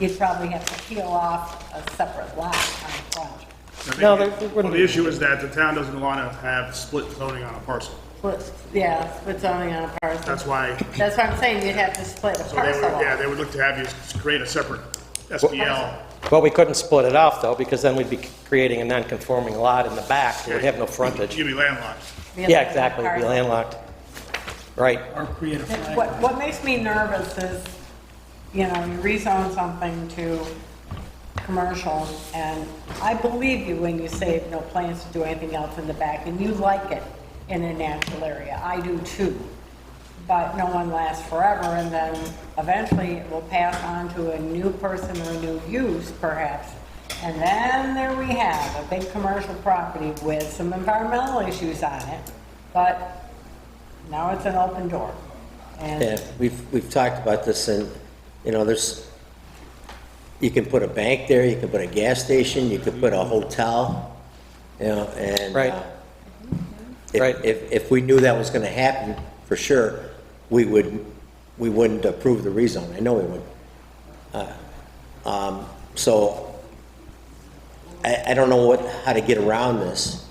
You'd probably have to peel off a separate lot on the front. No, there Well, wouldn't the be. issue is that the town doesn't want to have split zoning on a parcel. Split zoning on a parcel. That's why, That's what I'm saying, you'd have to split a so parcel off. they would look to have you create a separate SPL. Well, we couldn't split it off, though, because then we'd be creating a non-conforming lot in the back. It would have no frontage. You'd be landlocked. Yeah, exactly, it'd be landlocked. Right. Or create a flag. What makes me nervous is, you rezone something to commercial, and I believe you when you say no plans to do anything else in the back, and you like it in a natural area. I do too. But no one lasts forever, and then eventually it will pass on to a new person or a new use, perhaps. And then there we have a big commercial property with some environmental issues on it, but now it's an open door. And Yeah, we've talked about this, and, you can put a bank there, you can put a gas station, you could put a hotel, and. Right. Right. If we knew that was gonna happen, for sure, we wouldn't approve the rezone. I know we wouldn't. So, I don't know how to get around this.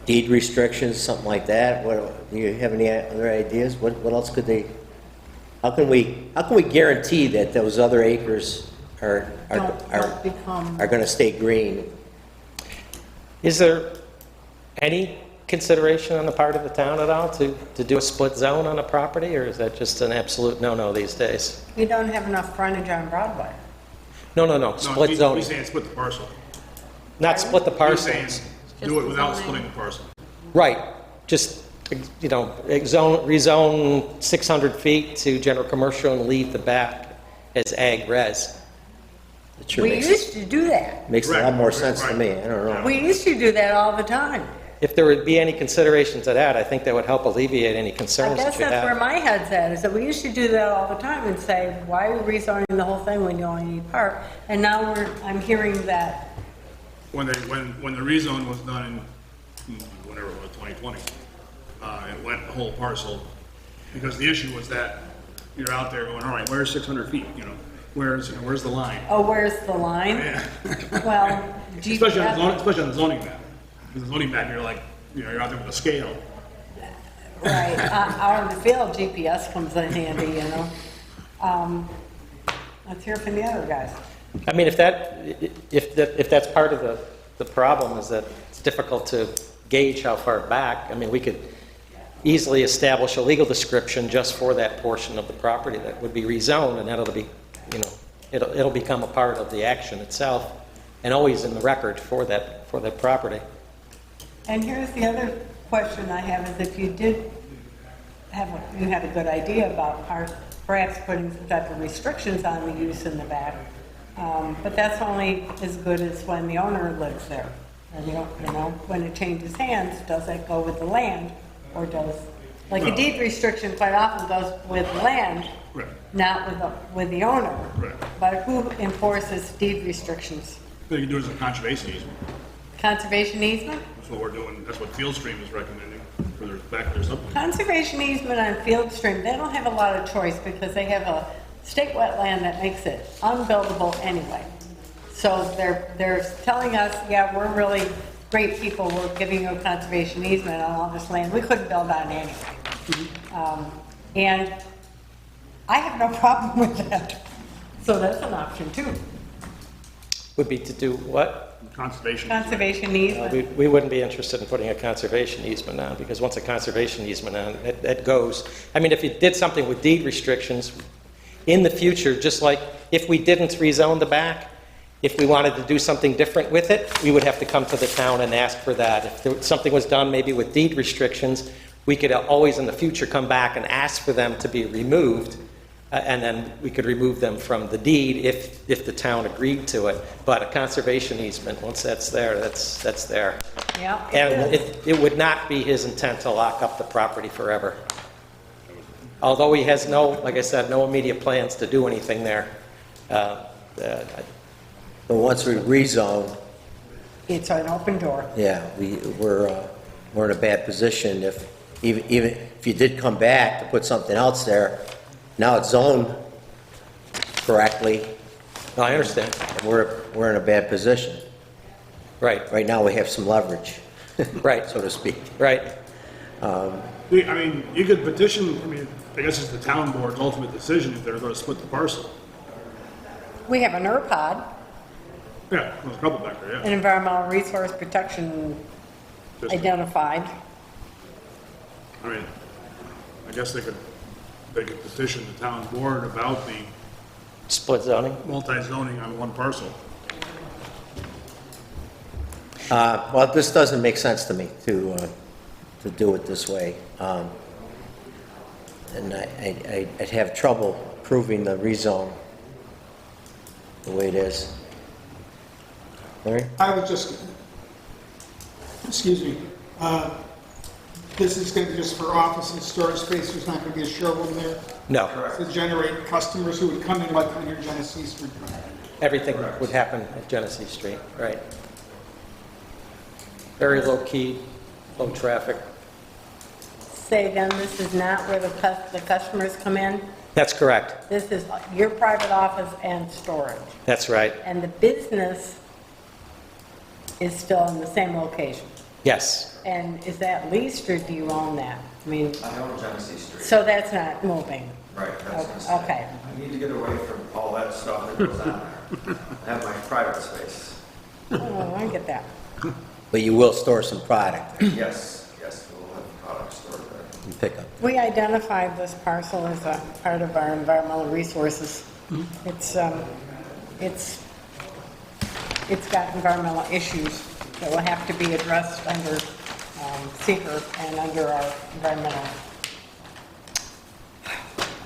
Deed restrictions, something like that. Do you have any other ideas? What else could they, How can we guarantee that those other acres Don't become, are gonna stay green? Is there any consideration on the part of the town at all to do a split zone on a property, or is that just an absolute no-no these days? you don't have enough frontage on Broadway. No, No, split zoning. He's saying split the parcel. Not split the He's saying parcels. do it without splitting the parcel. Right, just, rezone 600 feet to general commercial and leave the back as ag res. It sure We makes used to do that. a lot more sense to me, I don't know. We used to do that all the time. If there would be any consideration to that, I think that would help alleviate any I concerns guess that you that's where have. my head's at, is that we used to do that all the time and say, why are we rezoning the whole thing when you only need part? And now I'm hearing that, When the rezone was done in, whatever it was, 2020, it went the whole parcel, because the issue was that you're out there going, all right, where's 600 feet, where's the line? oh, where's the line? Yeah. Well, Especially on GPS, the zoning map. Because the zoning map, you're like, you're out there with a scale. right, out in the field, GPS comes in handy, Let's hear from the other guys. I mean, if that's part of the problem, is that it's difficult to gauge how far back. I mean, we could easily establish a legal description just for that portion of the property that would be rezoned, and that'll be, it'll become a part of the action itself, and always in the record for that property. And here's the other question I have, is if you did you had a good idea about perhaps putting some type of restrictions on the use in the back, but that's only as good as when the owner lives there. And when it changes hands, does that go with the land, or does, like a deed restriction quite often goes with land, Right. not with the owner. Right. But who enforces deed restrictions? What you can do is a conservation easement. Conservation easement? That's what we're doing, that's what Fieldstream is recommending, for their back there something. Conservation easement on Fieldstream, they don't have a lot of choice because they have a state wetland that makes it unbuildable anyway. So they're telling us, yeah, we're really great people, we're giving you a conservation easement on all this land. We couldn't build on it anyway. And I have no problem with that. So that's an option too. Would be to do what? Conservation. Conservation easement. We wouldn't be interested in putting a conservation easement on, because once a conservation easement on, it goes. I mean, if you did something with deed restrictions, in the future, just like if we didn't rezone the back, if we wanted to do something different with it, we would have to come to the town and ask for that. If something was done maybe with deed restrictions, we could always in the future come back and ask for them to be removed, and then we could remove them from the deed if the town agreed to it. But a conservation easement, once that's there, that's there. Yeah. And it would not be his intent to lock up the property forever. Although he has like I said, no immediate plans to do anything there. But once we rezone, It's an open door. yeah, we're in a bad position if, even if you did come back to put something else there, now it's zoned correctly, No, I understand. we're in a bad position. Right, Right now, we have some leverage, right, so to speak. right. I mean, you could petition, I guess it's the town board's ultimate decision if they're gonna split the parcel. We have an ERPOD, Yeah, there's a couple back there, an yeah. environmental resource protection Just- identified. I mean, I guess they could petition the town board about the Split zoning. multi-zoning on one parcel. Well, this doesn't make sense to me to do it this way. And I'd have trouble proving the rezone the way it is. Larry? I was just, excuse me, this is going to be just for office and storage space, there's not going to be a showroom there No, to generate customers who would come in like on your Genesee Street. everything would happen at Genesee Street, right. Very low key, low traffic. Say again, this is not where the customers come in? That's correct. This is your private office and storage. That's right. And the business is still in the same location? Yes. And is that leased or do you own that? I mean, I own Genesee Street. so that's not moving? Right, that's the mistake. Okay. I need to get away from all that stuff that goes on there. I have my private space. Oh, I get that. But you will store some product Yes, yes, we'll have products stored there. and pick up. We identified this parcel as a part of our environmental resources. It's got environmental issues that will have to be addressed under seeker and under our environmental.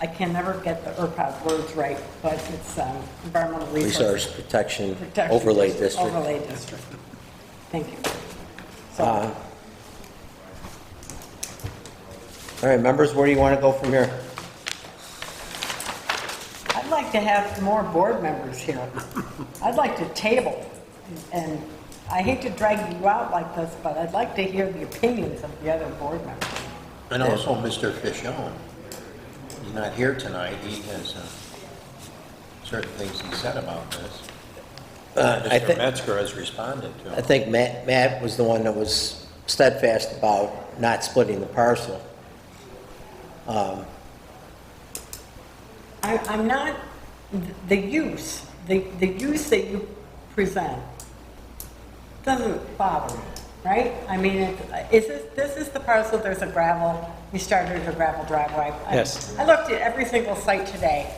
I can never get the ERPAD words right, but it's environmental Resource resources. Protection Protection Overlay District. Overlay district. Thank you. All right, members, where do you want to go from here? I'd like to have more board members here. I'd like to table, and I hate to drag you out like this, but I'd like to hear the opinions of the other board members. And also Mr. Fischel. He's not here tonight. He has certain things he said about this. Mr. Metzger has responded to. I think Matt was the one that was steadfast about not splitting the parcel. I'm not, the use that you present doesn't bother me, right? I mean, this is the parcel, there's a gravel, you started a gravel driveway. Yes. I looked at every single site today,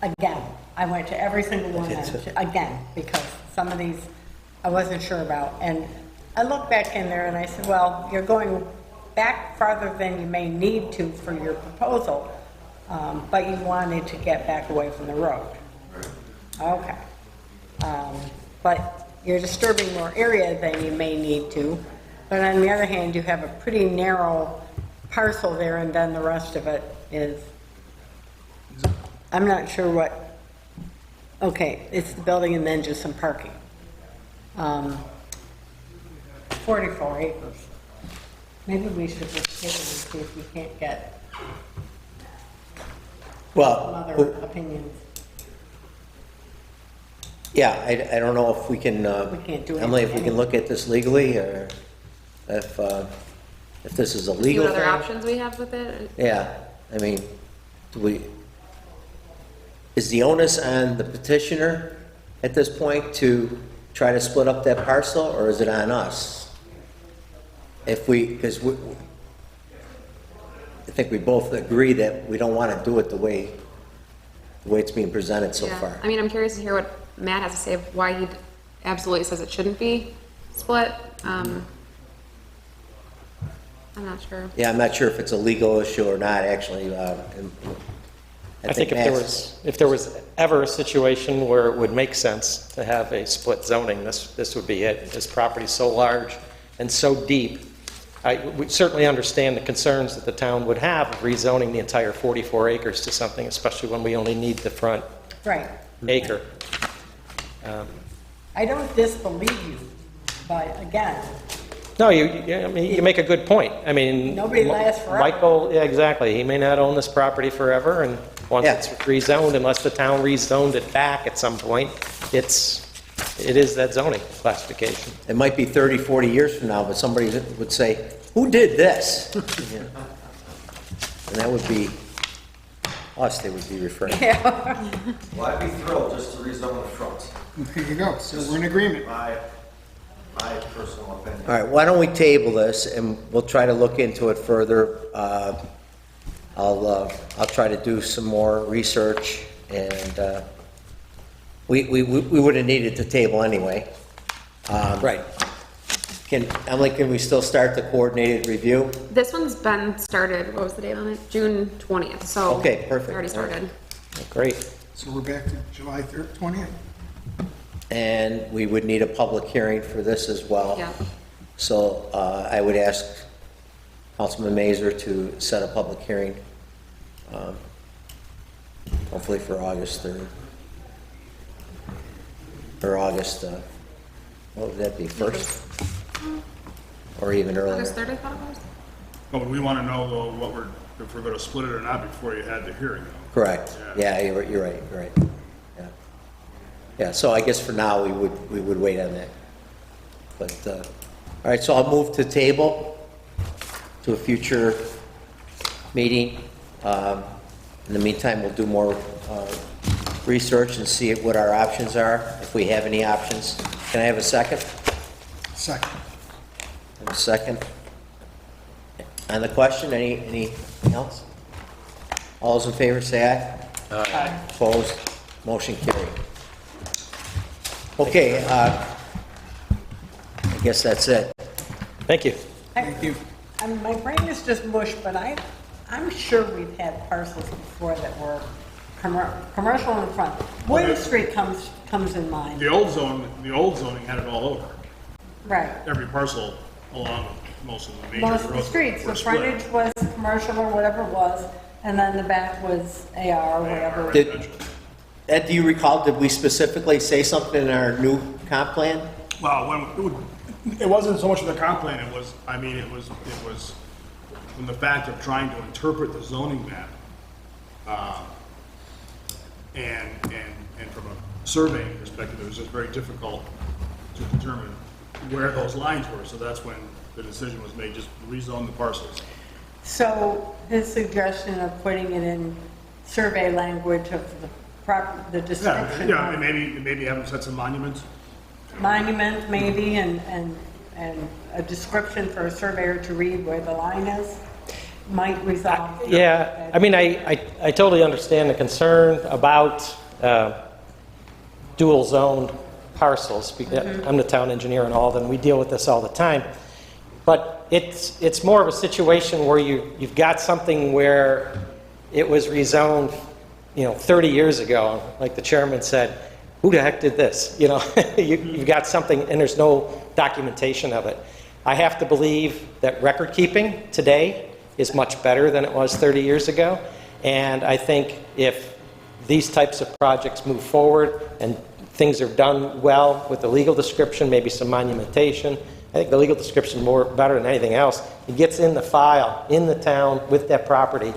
again. I went to every single one again, because some of these I wasn't sure about. And I looked back in there and I said, well, you're going back farther than you may need to for your proposal, but you wanted to get back away from the road. Okay. But you're disturbing more area than you may need to. But on the other hand, you have a pretty narrow parcel there, and then the rest of it is, I'm not sure what, okay, it's the building and then just some parking. 44 acres. Maybe we should just take it and see if we can't get some Well, other opinions. yeah, I don't know if we can, We can't do Emily, if we anything. can look at this legally, or if this is a See legal what other thing. options we have with it. Yeah, I mean, is the onus on the petitioner at this point to try to split up that parcel, or is it on us? Because I think we both agree that we don't want to do it the way it's being presented so Yeah. far. I mean, I'm curious to hear what Matt has to say of why he absolutely says it shouldn't be split. I'm not sure. Yeah, I'm not sure if it's a legal issue or not, actually. I think if there was ever a situation where it would make sense to have a split zoning, this would be it. This property's so large and so deep. We certainly understand the concerns that the town would have of rezoning the entire 44 acres to something, especially when we only need the front Right. acre. I don't disbelieve you, but again, No, I mean, you make a good point. I mean, Nobody lasts forever. Michael, yeah, exactly. He may not own this property forever, and once Yeah. it's rezoned, unless the town rezoned it back at some point, it is that zoning classification. It might be 30, 40 years from now, but somebody would say, who did this? Yeah. And that would be us they would be referring to. Well, I'd be thrilled just to rezone the front. There you go, so we're in agreement. My personal opinion. All right, why don't we table this, and we'll try to look into it further. I'll try to do some more research, and we would have needed to table anyway. Right. Emily, can we still start the coordinated review? This one's been started, what was the date on it? June 20th, so. Okay, perfect. Already started. Great. So we're back to July 20th. And we would need a public hearing for this as well. Yeah. So I would ask Councilman Mazur to set a public hearing, hopefully for August 3rd. Or August, what would that be, 1st? Or even earlier? August 3rd, I thought it was. But we want to know though if we're going to split it or not before you had the hearing though. Correct. Yeah, you're right. Yeah. Yeah, so I guess for now, we would wait on that. But, all right, so I'll move to table to a future meeting. In the meantime, we'll do more research and see what our options are, if we have any options. Can I have a second? Second. A second. On the question, anything else? All those in favor, say aye. Aye. Opposed? Motion carried. Okay, I guess that's it. Thank you. Thank you. My brain is just mush, but I'm sure we've had parcels before that were commercial in front. William Street comes in mind. The old zoning had it all over. Right. Every parcel along most of the major Most of the roads streets, were the split. frontage was commercial or whatever it was, and then the back was AR or whatever. Ed, do you recall, did we specifically say something in our new comp plan? Well, it wasn't so much of the comp plan, it was from the fact of trying to interpret the zoning map, and from a surveying perspective, it was just very difficult to determine where those lines were, so that's when the decision was made, just rezone the parcels. So his suggestion of putting it in survey language of the description. Yeah, and maybe have them set some monuments. Monument maybe, and a description for a surveyor to read where the line is, might resolve. Yeah, I mean, I totally understand the concern about dual zoned parcels. I'm the town engineer in Alden, we deal with this all the time. But it's more of a situation where you've got something where it was rezoned, 30 years ago, like the chairman said, who the heck did this? You've got something and there's no documentation of it. I have to believe that record keeping today is much better than it was 30 years ago. And I think if these types of projects move forward and things are done well with the legal description, maybe some monumentation, I think the legal description is better than anything else. It gets in the file in the town with that property.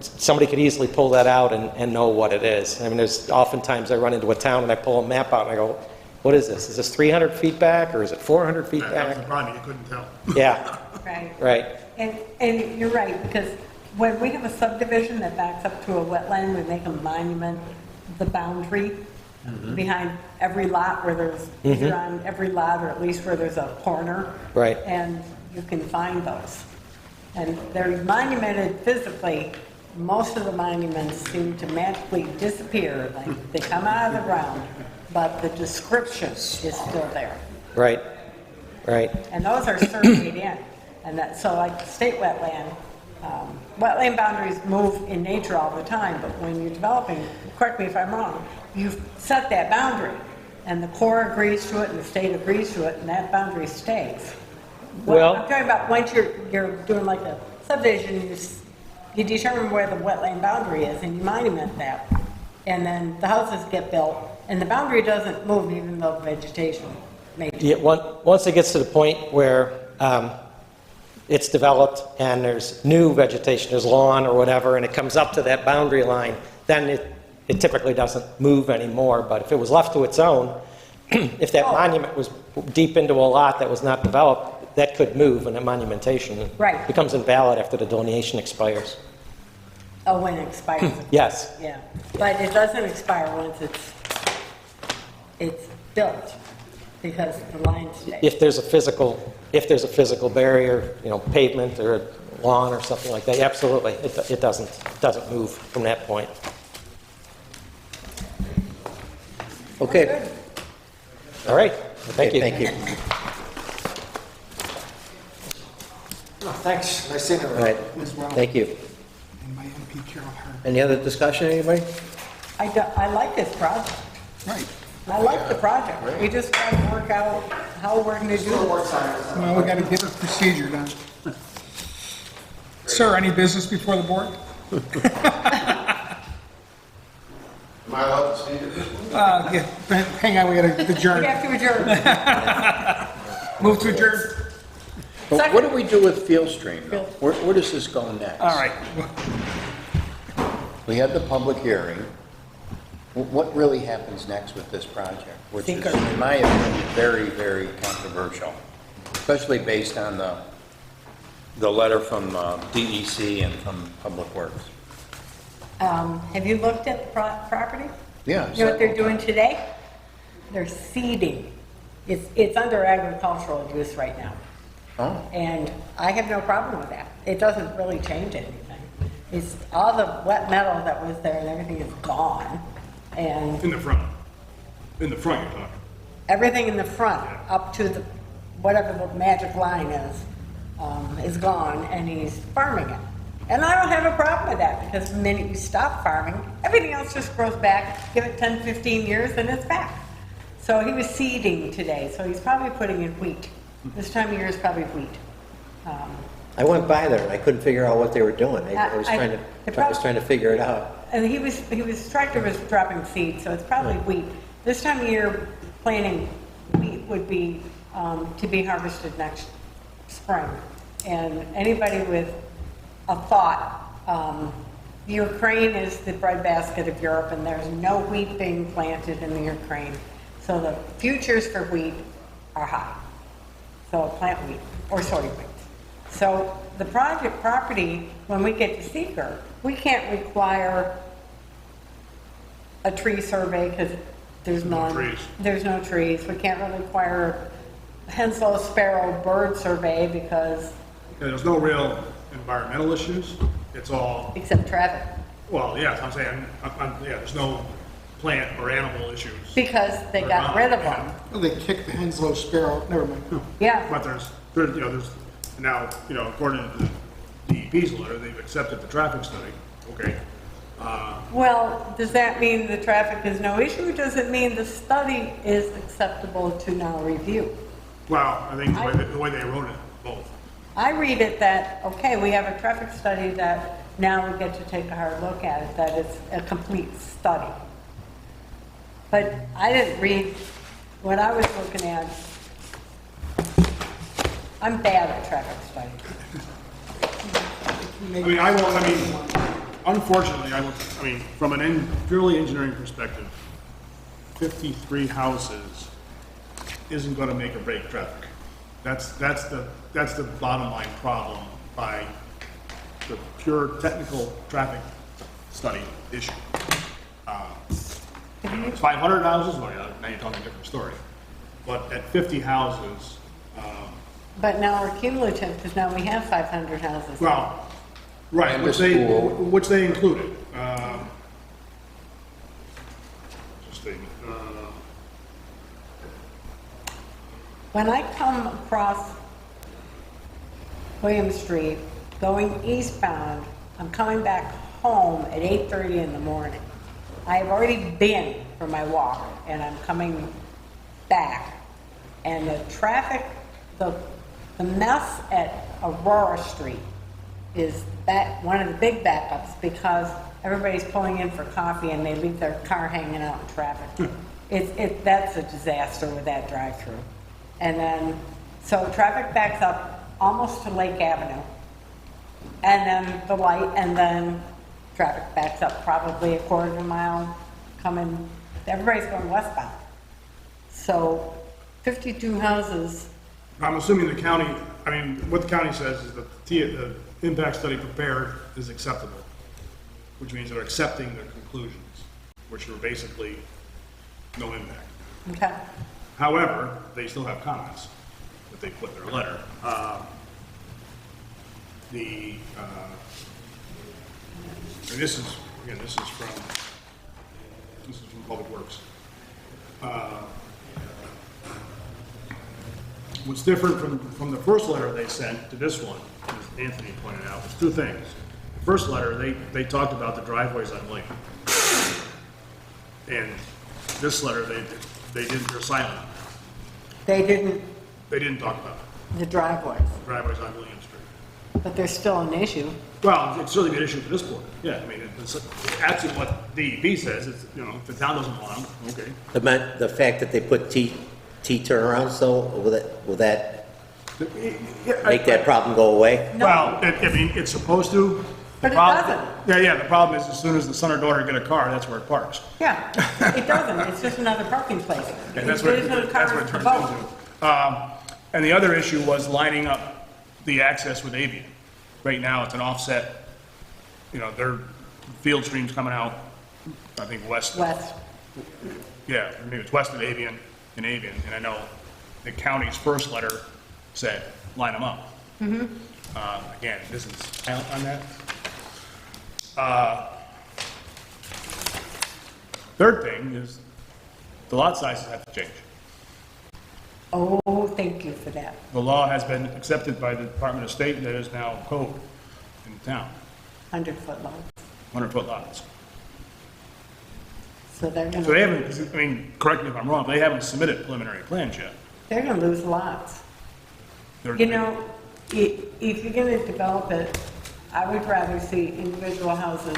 Somebody could easily pull that out and know what it is. I mean, there's oftentimes I run into a town and I pull a map out and I go, what is this? Is this 300 feet back or is it 400 feet That was back? the problem, you couldn't tell. Yeah, Right. right. And you're right, because when we have a subdivision that backs up to a wetland, we make a monument, the boundary behind every lot where there's, either on every lot or at least where there's a corner. Right. And you can find those. And they're monumented physically. Most of the monuments seem to magically disappear, like they come out of the ground, but the description is still there. Right, right. And those are surveyed in. And that, so like state wetland, wetland boundaries move in nature all the time, but when you're developing, correct me if I'm wrong, you've set that boundary, and the Corps agrees to it, and the state agrees to it, and that boundary stays. Well- I'm talking about once you're doing like a subdivision, you determine where the wetland boundary is, and you monument that, and then the houses get built, and the boundary doesn't move even though vegetation may. Yeah, once it gets to the point where it's developed and there's new vegetation, there's lawn or whatever, and it comes up to that boundary line, then it typically doesn't move anymore. But if it was left to its own, if that monument was deep into a lot that was not developed, that could move, and the monumentation Right. becomes invalid after the delineation expires. Oh, when it expires. Yes. Yeah, but it doesn't expire once it's built, because the lines stay. If there's a physical barrier, pavement or lawn or something like that, absolutely, it doesn't move from that point. Okay. All right, thank you. Thank you. Thanks, nice seeing you. All right, thank you. And my MP Carol Hart. Any other discussion, anybody? I like this project. Right. I like the project. We just got to work out how we're going to do it. Well, we got to get a procedure done. Sir, any business before the board? Am I allowed to speak at this point? Yeah, hang on, we got to We adjourn. have to adjourn. Move to adjourn. But what do we do with Field Stream, though? Where does this go next? All right. We had the public hearing. What really happens next with this project? Which is, in my opinion, very, very controversial, especially based on the the letter from DEC and from Public Works. Have you looked at the property? Yeah. You know what they're doing today? They're seeding. It's under agricultural use right now. Oh. And I have no problem with that. It doesn't really change anything. It's all the wet metal that was there and everything is gone. And In the front you're talking. everything in the front, up to the, whatever the magic line is gone, and he's farming it. And I don't have a problem with that, because the minute you stop farming, everything else just grows back. Give it 10, 15 years, and it's back. So he was seeding today, so he's probably putting in wheat. This time of year is probably wheat. I went by there and I couldn't figure out what they were doing. I was I- trying to figure it out. And tractor was dropping seed, so it's probably wheat. This time of year, planting wheat would be, to be harvested next spring. And anybody with a thought, Ukraine is the breadbasket of Europe, and there's no wheat being planted in the Ukraine. So the futures for wheat are high. So plant wheat or soybeans. So the project property, when we get to seeker, we can't require a tree survey because there's none. trees. There's no trees. We can't really require a Henslow sparrow bird survey because, Yeah, there's no real environmental issues. It's all, except traffic. well, yeah, I'm saying, yeah, there's no plant or animal issues. Because they got rid of them. Well, they kicked the Henslow sparrow, never mind. Yeah. But there's now, according to the DEP's letter, they've accepted the traffic study, okay? Well, does that mean the traffic is no issue? Or does it mean the study is acceptable to now review? Well, I think the way they wrote it, both. I read it that, okay, we have a traffic study that now we get to take a hard look at it, that it's a complete study. But I didn't read what I was looking at. I'm bad at traffic studies. Unfortunately, from an purely engineering perspective, 53 houses isn't gonna make or break traffic. That's the bottom line problem by the pure technical traffic study issue. It's 500 houses, well, yeah, now you're talking a different story. But at 50 houses, But now we're cumulative, because now we have 500 houses. well, right, And which the school. which they included. When I come across William Street, going eastbound, I'm coming back home at 8:30 in the morning. I've already been for my walk, and I'm coming back. And the traffic, the mess at Aurora Street is one of the big backups, because everybody's pulling in for coffee and they leave their car hanging out in traffic. That's a disaster with that drive-through. And then, so traffic backs up almost to Lake Avenue. And then the light, and then traffic backs up probably a quarter of a mile coming, everybody's going westbound. So 52 houses. I'm assuming the county, what the county says is that the impact study prepared is acceptable, which means they're accepting their conclusions, which are basically no impact. Okay. However, they still have comments that they put in their letter. And this is from Public Works. What's different from the first letter they sent to this one, as Anthony pointed out, was two things. The first letter, they talked about the driveways on Lake. And this letter, they're silent. They didn't, They didn't talk about the driveways, driveways on William Street. but there's still an issue. Well, it's certainly an issue for this board. Yeah, it's absolutely what DEP says. It's, if the town doesn't want them, okay. The fact that they put T turnarounds, though, will that make that problem go away? No. Well, it's supposed to. But it Problem- doesn't. Yeah, the problem is as soon as the son or daughter get a car, that's where it parks. Yeah, it doesn't, it's just another parking place. And that's what it There's no turns cars for both. into. And the other issue was lining up the access with Avian. Right now, it's an offset, their field stream's coming out, I think west. West. Yeah, I mean, it's west of Avian and Avian, and I know the county's first letter said, line them up. Again, this is silent on that. Third thing is, the lot sizes have to change. Oh, thank you for that. The law has been accepted by the Department of State that is now code in town, 100-foot lots. 100-foot lots. So they're So they gonna, haven't, I mean, correct me if I'm wrong, they haven't submitted preliminary plans yet. they're gonna lose lots. They're- You know, if you're gonna develop it, I would rather see individual houses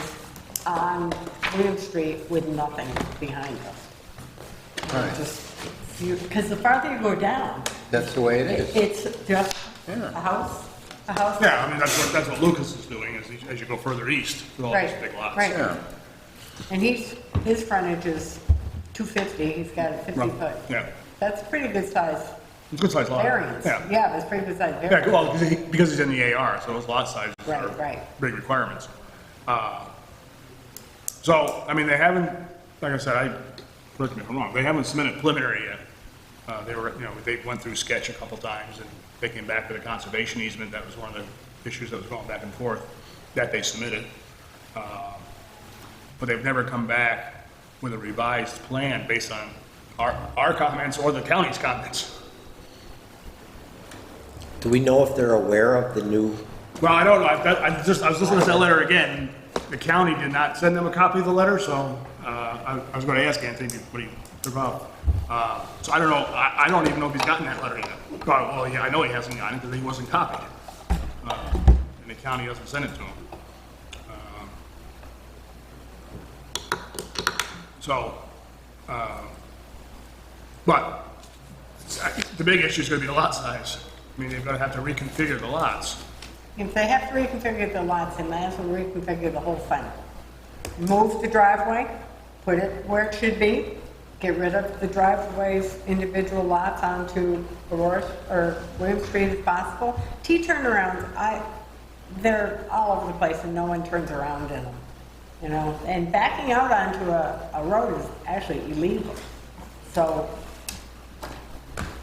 on William Street with nothing behind us. Just, because the farther you go down, That's the way it is. it's just a house. Yeah, I mean, that's what Lucas is doing, is as you go further east, with all these Right, big lots. right. Yeah. And his frontage is 250, he's got a 50-foot. Yeah, That's a pretty good size it's a good sized lot. variance. Yeah. Yeah, that's pretty good size Yeah, variance. well, because he's in the AR, so those lot sizes Right, are right. big requirements. So, I mean, they haven't, like I said, correct me if I'm wrong, they haven't submitted preliminary yet. They went through sketch a couple times, and they came back with a conservation easement. That was one of the issues that was going back and forth, that they submitted. But they've never come back with a revised plan based on our comments or the county's comments. Do we know if they're aware of the new, Well, I don't know, I was listening to that letter again. The county did not send them a copy of the letter, so I was going to ask Anthony what he took off. So I don't know, I don't even know if he's gotten that letter yet. Well, yeah, I know he hasn't gotten it because he wasn't copied. And the county hasn't sent it to him. But the big issue is going to be the lot size. I mean, they're going to have to reconfigure the lots. If they have to reconfigure the lots, they might as well reconfigure the whole thing. Move the driveway, put it where it should be, get rid of the driveway's individual lots onto Aurora or William Street if possible. T-turnarounds, they're all over the place and no one turns around in them, and backing out onto a road is actually illegal. So,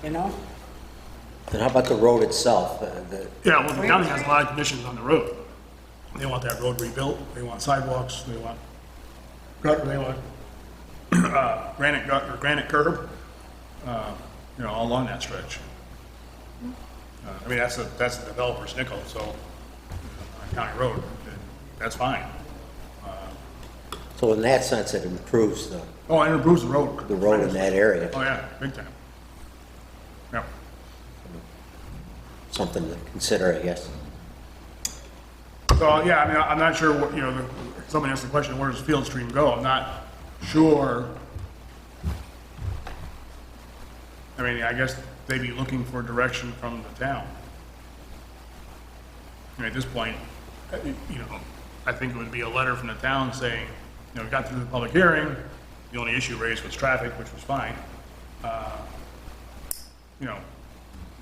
and how about the road itself? Yeah, well, the county has a lot of conditions on the road. They want that road rebuilt, they want sidewalks, they want gutter, they want granite gutter, granite curb, all along that stretch. I mean, that's the developer's nickel, so, on county road, that's fine. So in that sense, it improves the Oh, and it improves the road. road in that area, Oh, yeah, big time. Yeah. something to consider, I guess. So, yeah, I mean, I'm not sure what, someone asked the question, where does Field Stream go? I'm not sure. I mean, I guess they'd be looking for direction from the town. At this point, I think it would be a letter from the town saying, we got through the public hearing, the only issue raised was traffic, which was fine.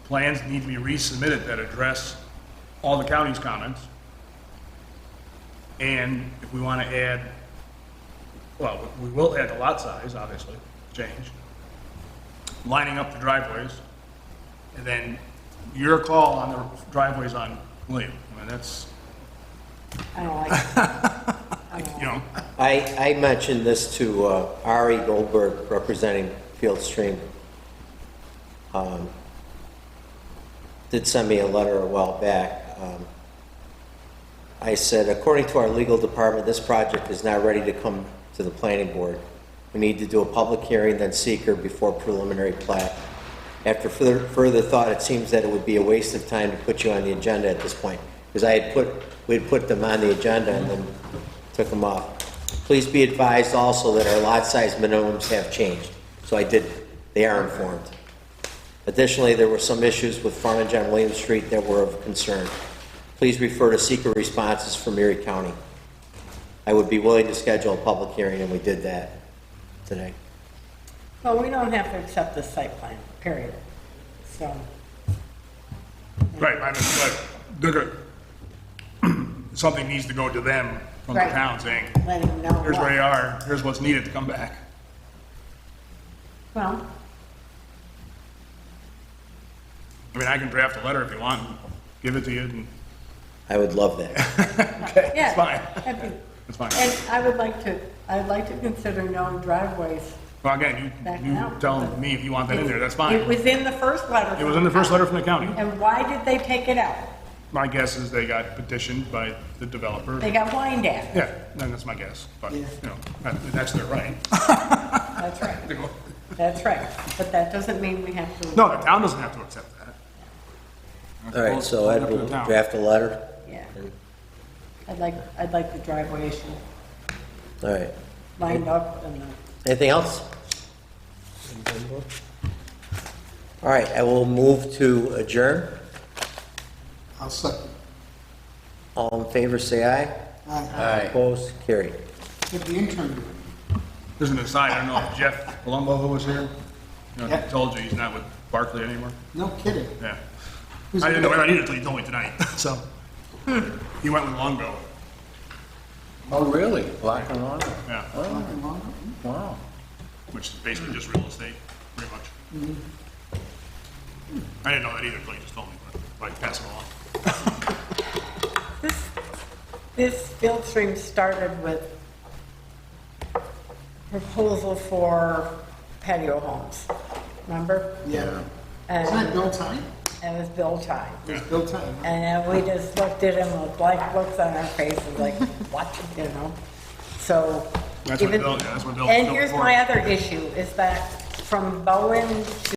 Plans need to be resubmitted that address all the county's comments. And if we want to add, well, we will add the lot size, obviously, change. Lining up the driveways, and then your call on the driveways on William. I mean, that's, I don't like it. I mentioned this to Ari Goldberg, representing Fieldstream. Did send me a letter a while back. I said, according to our legal department, this project is not ready to come to the planning board. We need to do a public hearing, then seeker before preliminary plat. After further thought, it seems that it would be a waste of time to put you on the agenda at this point, because we had put them on the agenda and then took them off. Please be advised also that our lot size minimums have changed. So they are informed. Additionally, there were some issues with frontage on William Street that were of concern. Please refer to seeker responses from Erie County. I would be willing to schedule a public hearing, and we did that today. Well, we don't have to accept the site plan, period. So, right, I mean, they're good. Something needs to go to them from the Right. town saying, Letting them know. here's what. where you are, here's what's needed to come back. Well, I mean, I can draft a letter if you want, and give it to you, and, I would love that. okay, yeah. it's fine. that'd be- It's fine. And I'd like to consider no driveways. Well, again, Backing you out. tell me if you want that in there, that's It fine. was in the first letter. It was in the first letter from the county. And why did they take it out? My guess is they got petitioned by the developer. They got whined at. Yeah, then that's my guess, but, you know, that's their right. That's right. That's right. But that doesn't mean we have to. No, the town doesn't have to accept that. All right, so Ed Up to will the town. draft a letter. Yeah. I'd like the driveway issue All right. lined up and the. Anything else? All right, I will move to adjourn. I'll second. All in favor, say aye. Aye. Opposed, carried. Did the intern do it? There's an aside, I don't know if Jeff Colombo who was here, you know, Yeah. told you he's not with Barclay anymore. No kidding. Yeah. Who's I didn't know that? what I needed until you told me tonight, so. He went with Longo, Oh, really? Black and white? yeah, Fucking long. Wow. which is basically just real estate, pretty much. I didn't know that either until you just told me, but I pass it along. This field stream started with proposal for patio homes, remember? Yeah. And Isn't that Bill Time? it was Bill time. It was Bill Time. And we just looked at him with blank looks on our faces like, what, you know? So. That's what even- Bill, yeah, that's what Bill. And Bill here's before. my other issue, is that from Bowen to